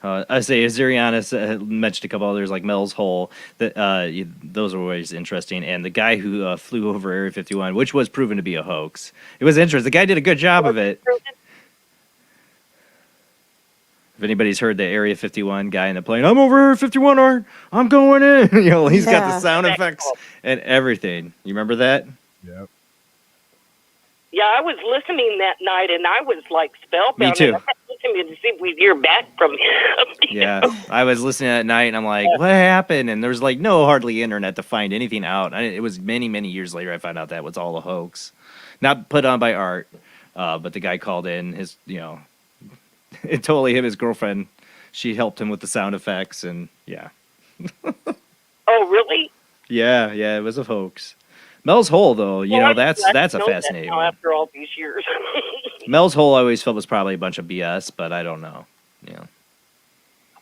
I say Ziriana mentioned a couple others like Mel's Hole. That those are always interesting. And the guy who flew over Area 51, which was proven to be a hoax. It was interesting. The guy did a good job of it. If anybody's heard the Area 51 guy in the plane, I'm over Area 51, Art. I'm going in. He's got the sound effects and everything. You remember that? Yep. Yeah, I was listening that night, and I was like spellbound. Me too. And I kept listening to see if we'd hear back from him. Yeah, I was listening at night, and I'm like, what happened? And there was like hardly internet to find anything out. It was many, many years later I found out that was all a hoax. Not put on by Art, but the guy called in, it totally him, his girlfriend. She helped him with the sound effects, and yeah. Oh, really? Yeah, it was a hoax. Mel's Hole, though, that's a fascinating one. After all these years. Mel's Hole I always felt was probably a bunch of BS, but I don't know. Yeah.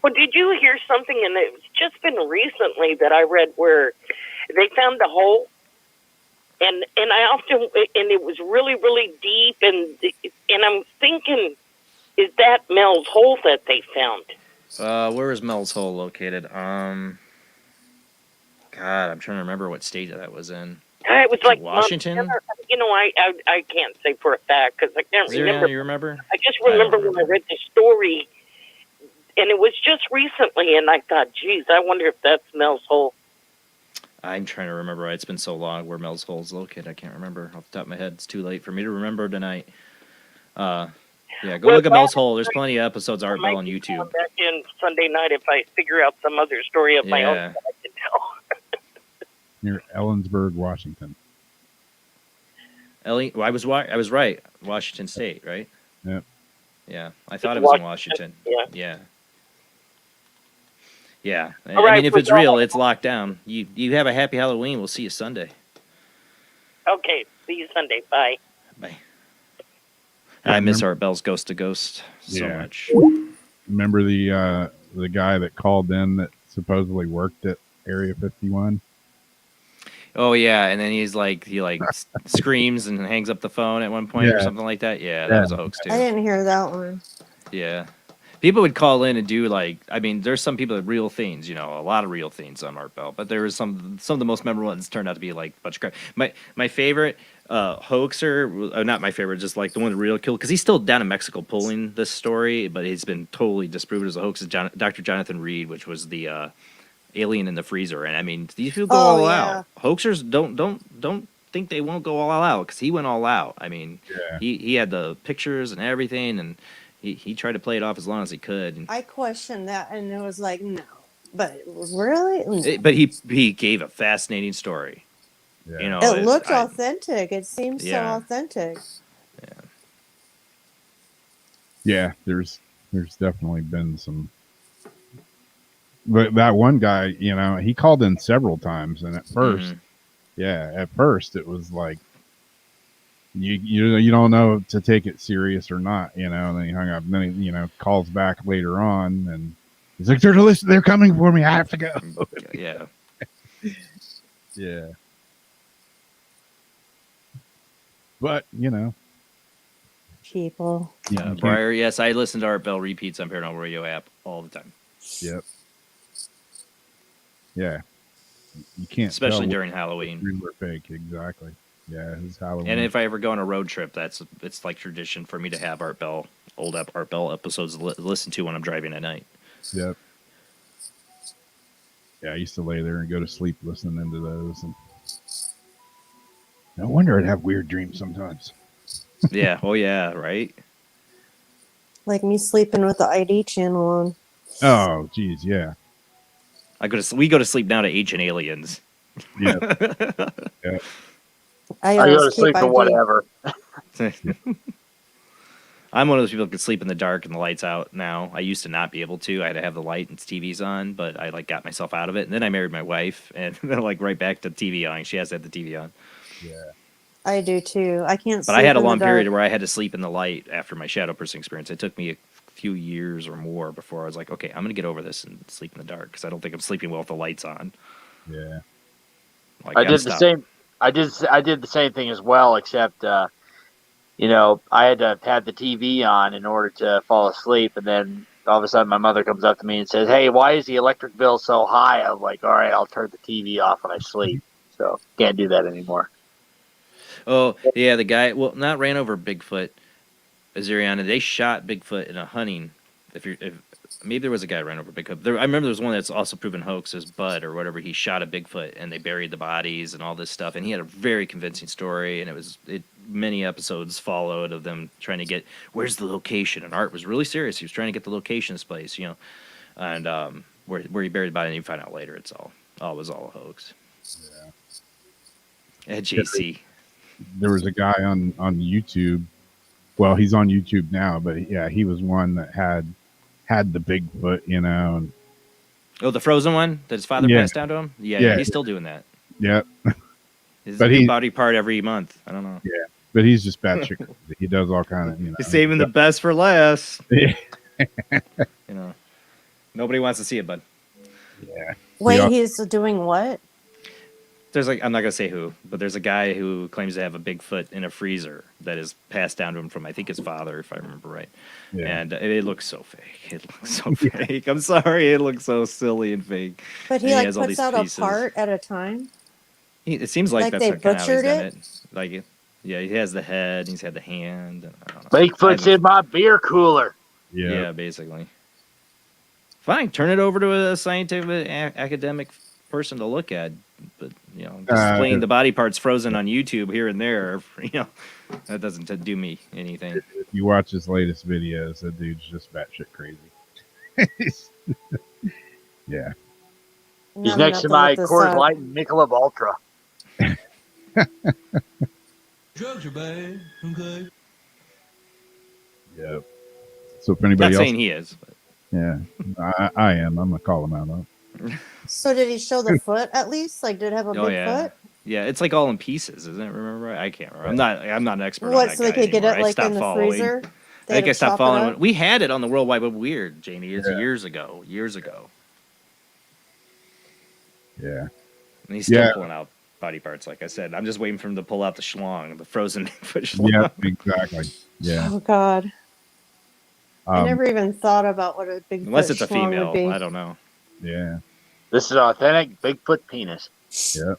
Well, did you hear something, and it's just been recently that I read where they found the hole, and it was really, really deep, and I'm thinking, is that Mel's Hole that they found? Where is Mel's Hole located? God, I'm trying to remember what state that was in. It was like Washington. I can't say for a fact because I can't remember. You remember? I just remember when I read the story, and it was just recently, and I thought, geez, I wonder if that's Mel's Hole. I'm trying to remember. It's been so long where Mel's Hole is located. I can't remember off the top of my head. It's too late for me to remember tonight. Go look at Mel's Hole. There's plenty of episodes of Art Bell on YouTube. Back in Sunday night if I figure out some other story of my own that I can tell. Near Ellensburg, Washington. I was right. Washington State, right? Yep. Yeah, I thought it was in Washington. Yeah. Yeah. I Right, mean, if it's real, it's locked down. You have a happy Halloween. We'll see you Sunday. Okay. See you Sunday. Bye. Bye. I miss Art Bell's Ghost to Ghost so much. Remember the guy that called in that supposedly worked at Area 51? Oh yeah, and then he screams and hangs up the phone at one point or something like that. Yeah, that was a hoax too. I didn't hear that one. Yeah. People would call in and do there's some people that real things, a lot of real things on Art Bell, but there was some of the most memorable ones turned out to be like a bunch of crap. My favorite hoaxer, not my favorite, just like the one that real killed, because he's still down in Mexico pulling this story, but he's been totally disproven as a hoax. Is Dr. Jonathan Reed, which was the alien in the freezer, and I mean these people go all out. Hoaxers don't think they won't go all out, because he went all out. I mean, Yeah. he had the pictures and everything, and he tried to play it off as long as he could. And I questioned that, and it was like, no. But really? No. but he gave a fascinating story. Yeah. You know, It looked I- authentic. It seemed so Yeah. authentic. Yeah, there's definitely been some. But that one guy, you know, he called in several times, and at first, at first it was like you don't know to take it serious or not, you know. And then he hung up. And then he, calls back later on, and he's like, they're coming for me. I have to go. yeah. Yeah. But People. you Briar, yes, I listen to Art Bell repeats on Paranormal Radio app all the time, Yep. Yeah. You can't, especially tell during what's Halloween. real or fake. Exactly. Yeah, it's Halloween. And if I ever go on a road trip, it's like tradition for me to have Art Bell episodes listen to when I'm driving at night. Yep. Yeah, I used to lay there and go to sleep listening to those, and no wonder I'd have weird dreams sometimes. Yeah. Oh yeah. Right. Like me sleeping with the ID channel on. Oh, geez, yeah. We go to sleep now to Ancient Aliens. Yeah. Yeah. I I go to always sleep keep for ID. whatever. I'm one of those people that can sleep in the dark and the lights out now. I used to not be able to. I had to have the light and TVs on, but I got myself out of it. And then I married my wife, and then right back to TV on. She has to have the TV on. Yeah. I do too. I can't. But I had a long period where I had to sleep in the light after my shadow person experience. It took me a few years or more before I was like, okay, I'm going to get over this and sleep in the dark, because I don't think I'm sleeping well with the lights on. Yeah. Like, I did the same. I did the same thing as well, except I had to have had the TV on in order to fall asleep, and then all of a sudden my mother comes up to me and says, "Hey, why is the electric bill so high?" I'm like, "All right, I'll turn the TV off when I sleep." So can't do that anymore. Oh, yeah, the guy, not ran over Bigfoot, Azeriana. They shot Bigfoot in a hunting. Maybe there was a guy who ran over Bigfoot. I remember there was one that's also proven hoax, as Bud or whatever. He shot a Bigfoot, and they buried the bodies and all this stuff. And he had a very convincing story, and many episodes followed of them trying to get, where's the location? And Art was really serious. He was trying to get the location of this place, and where he buried the body, and you find out later it was all a hoax. Yeah. At JC. There was a guy on YouTube. Well, he's on YouTube now, but yeah, he was one that had the Bigfoot, and Oh, the frozen one that his father passed down to him? Yeah, he's still doing that. Yeah. He's But a new body part every month. I don't know. Yeah. But he's just batshit crazy. He does all kind of, He's saving the best for last. Yeah. Nobody wants to see it, bud. Yeah. Wait, he's doing what? There's I'm not gonna say who, but there's a guy who claims to have a Bigfoot in a freezer that is passed down to him from, I think, his father, if I remember right. Yeah. And it looks so fake. It looks so fake. I'm sorry, it looks so silly and fake. But he has all puts these out pieces. a part at a time. It seems like that's they kind of how he's butchered done it? it. Like, yeah, he has the head, he's had the hand. And I don't know. Bigfoot's in my beer cooler. Yeah, basically. Fine, turn it over to a scientific academic person to look at. But displaying the body parts frozen on YouTube here and there, that doesn't do me anything. If you watch his latest videos, that dude's just batshit crazy. Yeah. He's next to my Coors Light and Michelob Ultra. Drugs are bad, okay? Yep. So if anybody Not else, saying he is. But. yeah, I am. I'm gonna call him out on. So did he show the foot at least? Like, did it have a big foot? Yeah, it's like all in pieces, isn't it? Remember? I can't remember. I'm not an expert on What? that So they guy could get anymore. it like in the freezer? I think I stopped following it. We had it on the World Wide Web Weird, Janie. It's years ago. Yeah. And he's still pulling out body parts, like I said. I'm just waiting for him to pull out the schlong, the frozen schlong. Yeah, exactly. Yeah. Oh God. I never even thought about what a big unless it's a schlong female. would be. I don't know. Yeah. This is authentic Bigfoot penis. Yep.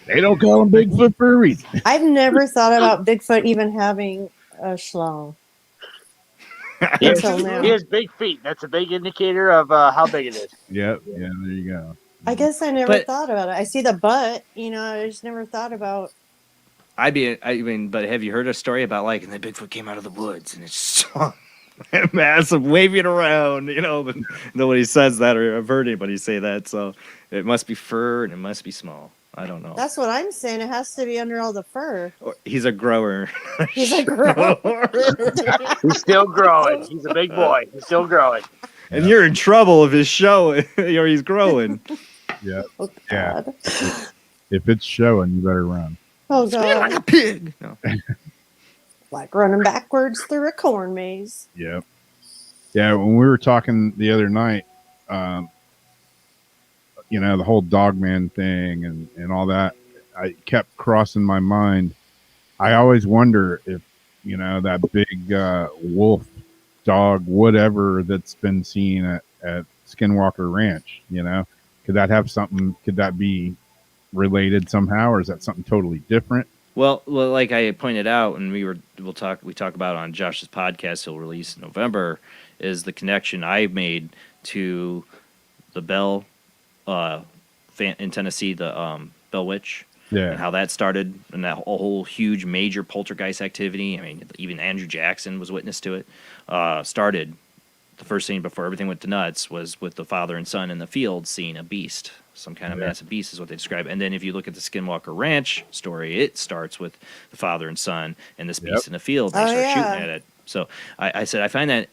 They don't call him Bigfoot for a reason. I've never thought about Bigfoot even having a schlong. He has big feet. That's a big indicator of how big it is. Yep. Yeah, there you go. I guess I never But- thought about it. I see the butt, I just never thought about. I mean, but have you heard a story about like, and the Bigfoot came out of the woods and it's swung massive, waving around, but nobody says that, or I've heard anybody say that. So it must be fur and it must be small. I don't know. That's what I'm saying. It has to be under all the fur. Or he's a grower. He's a grower. He's still growing. He's a big boy. He's still growing. And you're in trouble if his show or he's growing. Yeah. Oh, Yeah. God. If it's showing, you better run. Oh, Spin like a God. pig. No. Like running backwards through a corn maze. Yep. Yeah. When we were talking the other night, the whole dogman thing and all that, I kept crossing my mind. I always wonder if, that big wolf dog, whatever that's been seen at Skinwalker Ranch, could that have something? Could that be related somehow, or is that something totally different? Well, like I pointed out, and we talk about on Josh's podcast he'll release in November, is the connection I made to the Bell in Tennessee, the Bell Witch, Yeah. and how that started, and that whole huge major poltergeist activity. I mean, even Andrew Jackson was witness to it. Started the first scene before everything went to nuts was with the father and son in the field seeing a beast. Some kind of massive beast is what they describe. And then if you look at the Skinwalker Ranch story, it starts with the father and son and this beast in the field. And they start shooting at it. So I said, I find that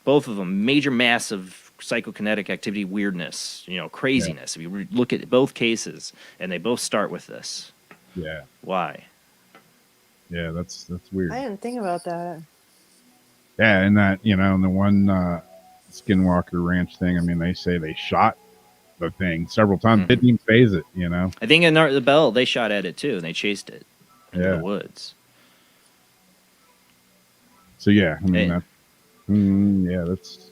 both of them major, massive psychokinetic activity, weirdness, craziness. If you look at both cases, and they both start with this. Yeah. Why? Yeah, that's weird. I didn't think about that. Yeah, and that, and the one Skinwalker Ranch thing, I mean, they say they shot the thing several times. Didn't even phase it, I think in the Bell, they shot at it too, and they chased it into the woods. So yeah, I mean, that's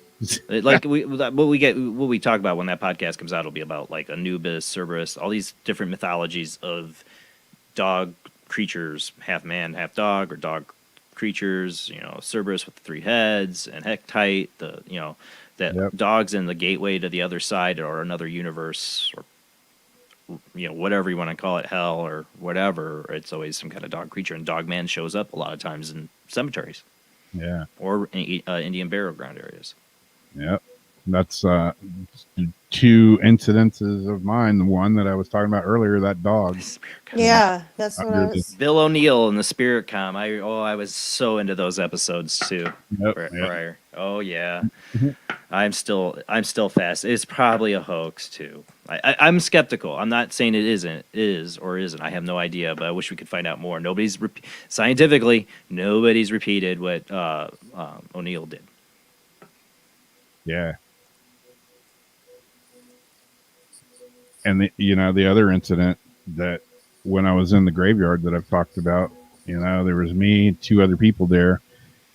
like what we talk about when that podcast comes out will be about like Anubis, Cerberus, all these different mythologies of dog creatures, half man, half dog, or dog creatures. Cerberus with the 3 heads, and Hectite. Dogs in the gateway to the other side or another universe, or whatever you want to call it, hell or whatever. It's always some kind of dog creature, and Dogman shows up a lot of times in cemeteries. Yeah. Or Indian burial ground areas. Yep. That's 2 incidences of mine. The one that I was talking about earlier, that dog. Yeah, that's what I was. Bill O'Neill and the Spirit Com. I was so into those episodes too. Prior. Oh yeah. I'm still fast. It's probably a hoax too. I'm skeptical. I'm not saying it is or isn't. I have no idea, but I wish we could find out more. Scientifically, nobody's repeated what O'Neill did. Yeah. And the other incident that when I was in the graveyard that I've talked about, there was me, 2 other people there.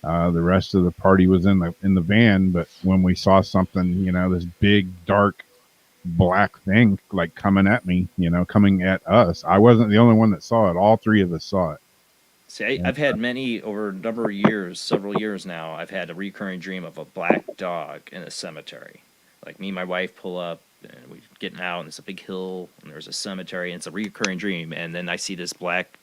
The rest of the party was in the van, but when we saw something, this big dark black thing like coming at me, coming at us. I wasn't the only one that saw it. All 3 of us saw it. See, I've had many over a number of years, several years now. I've had a recurring dream of a black dog in a cemetery. Like me and my wife pull up, and we're getting out, and it's a big hill, and there's a cemetery, and it's a recurring dream. And then I see this black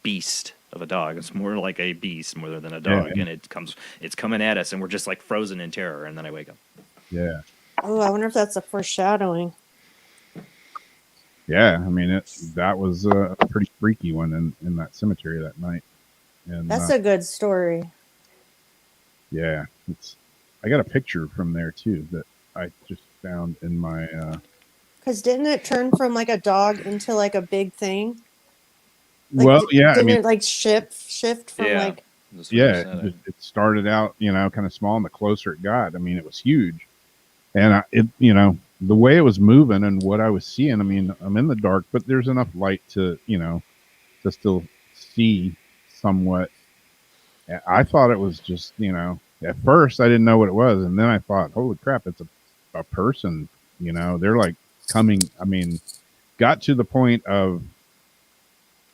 beast of a dog. It's more like a beast more than a dog, and it's coming at us, and we're just like frozen in terror. And then I wake up. Yeah. Oh, I wonder if that's a foreshadowing. Yeah, I mean that was a pretty freaky one in that cemetery that night. And That's a good story. Yeah, I got a picture from there too that I just found in my. Because didn't it turn from like a dog into like a big thing? Like, well, yeah, didn't it like shift from like? Yeah, it started out kind of small, and the closer it got, I mean, it was huge, and the way it was moving and what I was seeing, I mean, I'm in the dark, but there's enough light to, to still see somewhat. I thought it was just, at first I didn't know what it was. And then I thought, holy crap, it's a person, they're like coming. I mean, got to the point of,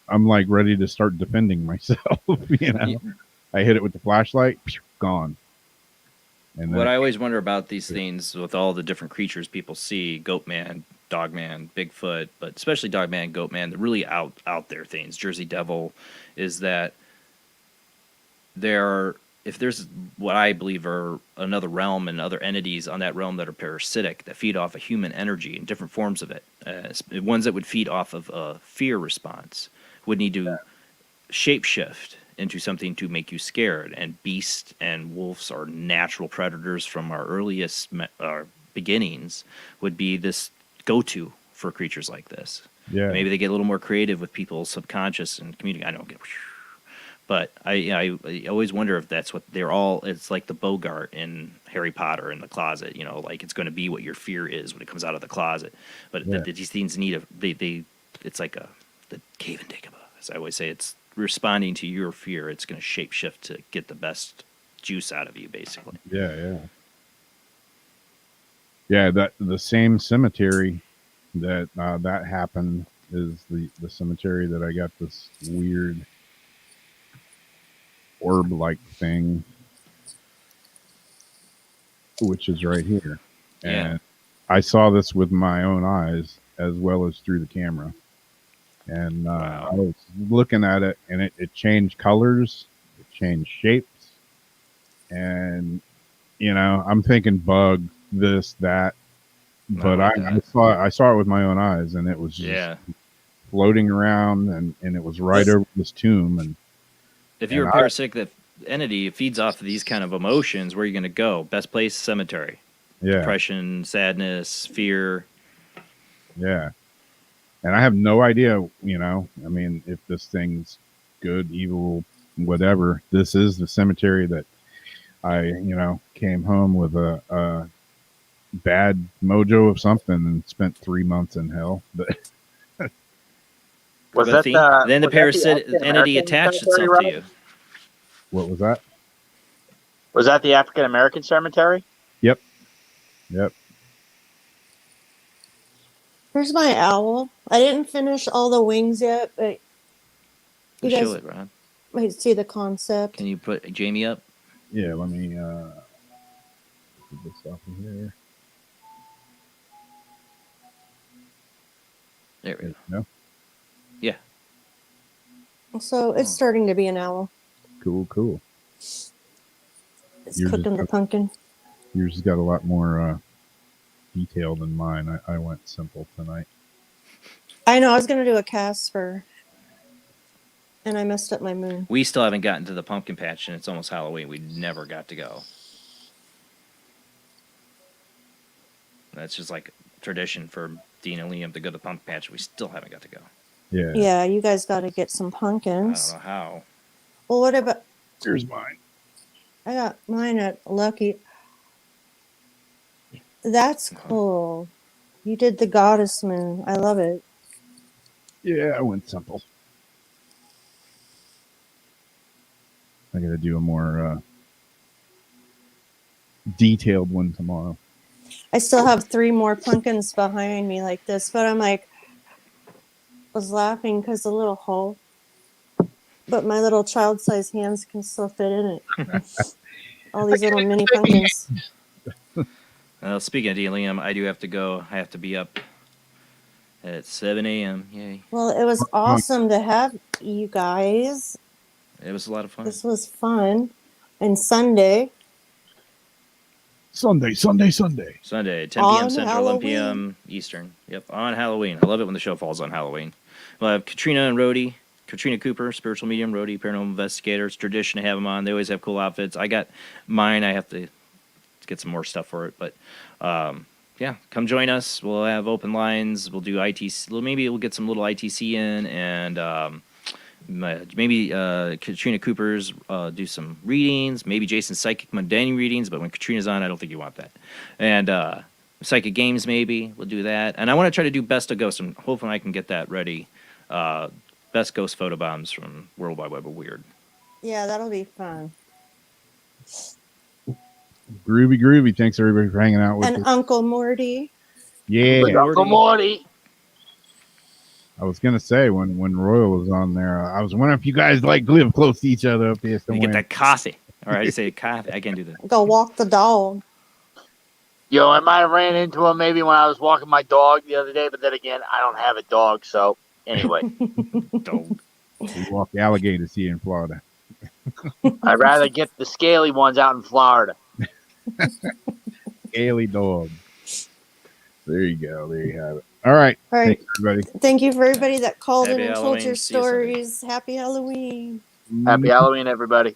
I'm like ready to start defending myself. I hit it with the flashlight, gone. And what I always wonder about these things with all the different creatures people see, Goat Man, Dogman, Bigfoot, but especially Dogman, Goatman, the really out there things, Jersey Devil, is that if there's what I believe are another realm and other entities on that realm that are parasitic, that feed off of human energy in different forms of it, ones that would feed off of a fear response, would need to shapeshift into something to make you scared. And beasts and wolves are natural predators from our earliest beginnings, would be this go-to for creatures like this. Yeah. Maybe they get a little more creative with people's subconscious and community. I don't get, but I always wonder if that's what they're all. It's like the Bogart in Harry Potter in the closet. You know, like it's going to be what your fear is when it comes out of the closet. But these things need it's like the cave and Dagobah, as I always say. It's responding to your fear. It's going to shape shift to get the best juice out of you, basically. Yeah. That the same cemetery that that happened is the cemetery that I got this weird orb-like thing, which is right here. And I saw this with my own eyes as well as through the camera. And I was looking at it, and it changed colors, it changed shapes, and I'm thinking bug, this, that, but I saw it with my own eyes, and it was just floating around, and it was right over this tomb. And if you're a parasitic that entity, it feeds off of these kind of emotions. Where are you going to go? Best place, cemetery. Depression, sadness, fear. Yeah. And I have no idea, I mean, if this thing's good, evil, whatever. This is the cemetery that I, came home with a bad mojo of something and spent 3 months in hell. But was that then the parasitic entity attached itself to you. What was that? Was that the African American cemetery? Yep. Here's my owl. I didn't finish all the wings yet, but you guys show it, Ron. might see the concept. Can you put Jamie up? Yeah, let me put this up in here. There we go. No? Yeah. So it's starting to be an owl. Cool. It's Yours cooking the pumpkin. Yours has got a lot more detail than mine. I went simple tonight. I know. I was going to do a Casper, and I messed up my moon. We still haven't gotten to the pumpkin patch, and it's almost Halloween. We never got to go. That's just like tradition for Dean and Liam to go to the pumpkin patch. We still haven't got to go. Yeah. Yeah, you guys got to get some pumpkins. I don't know how. Well, what about... Here's mine. I got mine at Lucky. That's cool. You did the goddess moon. I love it. Yeah, I went simple. I got to do a more detailed one tomorrow. I still have 3 more pumpkins behind me like this, but I'm like, was laughing because the little hole, but my little child-sized hands can still fit in it. All these little mini pumpkins. Speaking of Dean and Liam, I do have to go. I have to be up at 7 a.m. Yay. Well, it was awesome to have you guys. It was a lot of fun. This was fun. And Sunday, 10 p.m. On Central, 11 p.m. Eastern. Yep, on Halloween. I love it when the show falls on Halloween. We'll have Katrina and Rhodey. Katrina Cooper, spiritual medium, Rhodey, paranormal investigator. It's tradition to have them on. They always have cool outfits. I got mine. I have to get some more stuff for it. But, yeah, come join us. We'll have open lines. We'll do ITC. Maybe we'll get some little ITC in. And maybe Katrina Cooper's do some readings. Maybe Jason's psychic mundane readings. But when Katrina's on, I don't think you want that. And psychic games, maybe. We'll do that. And I want to try to do Best of Ghosts. And hopefully I can get that ready. Best ghost photo bombs from World Wide Web of Weird. yeah, that'll be fun. Groovy. Thanks everybody for hanging out with us. And Uncle Morty. Yeah. Uncle Morty. I was gonna say when Royal was on there, I was wondering if you guys live close to each other up here You somewhere. get that coffee. All right, I say coffee. I can't do that. Go walk the dog. I might have ran into him maybe when I was walking my dog the other day, but then again, I don't have a dog, so anyway. Dog. We walk alligators here in Florida. I'd rather get the scaly ones out in Florida. Scaly dog. There you go. There you have it. All right. All right. Thanks, everybody. Thank you for everybody that called in Happy and told Halloween. your See you Sunday. stories. Happy Halloween. Happy Halloween, everybody.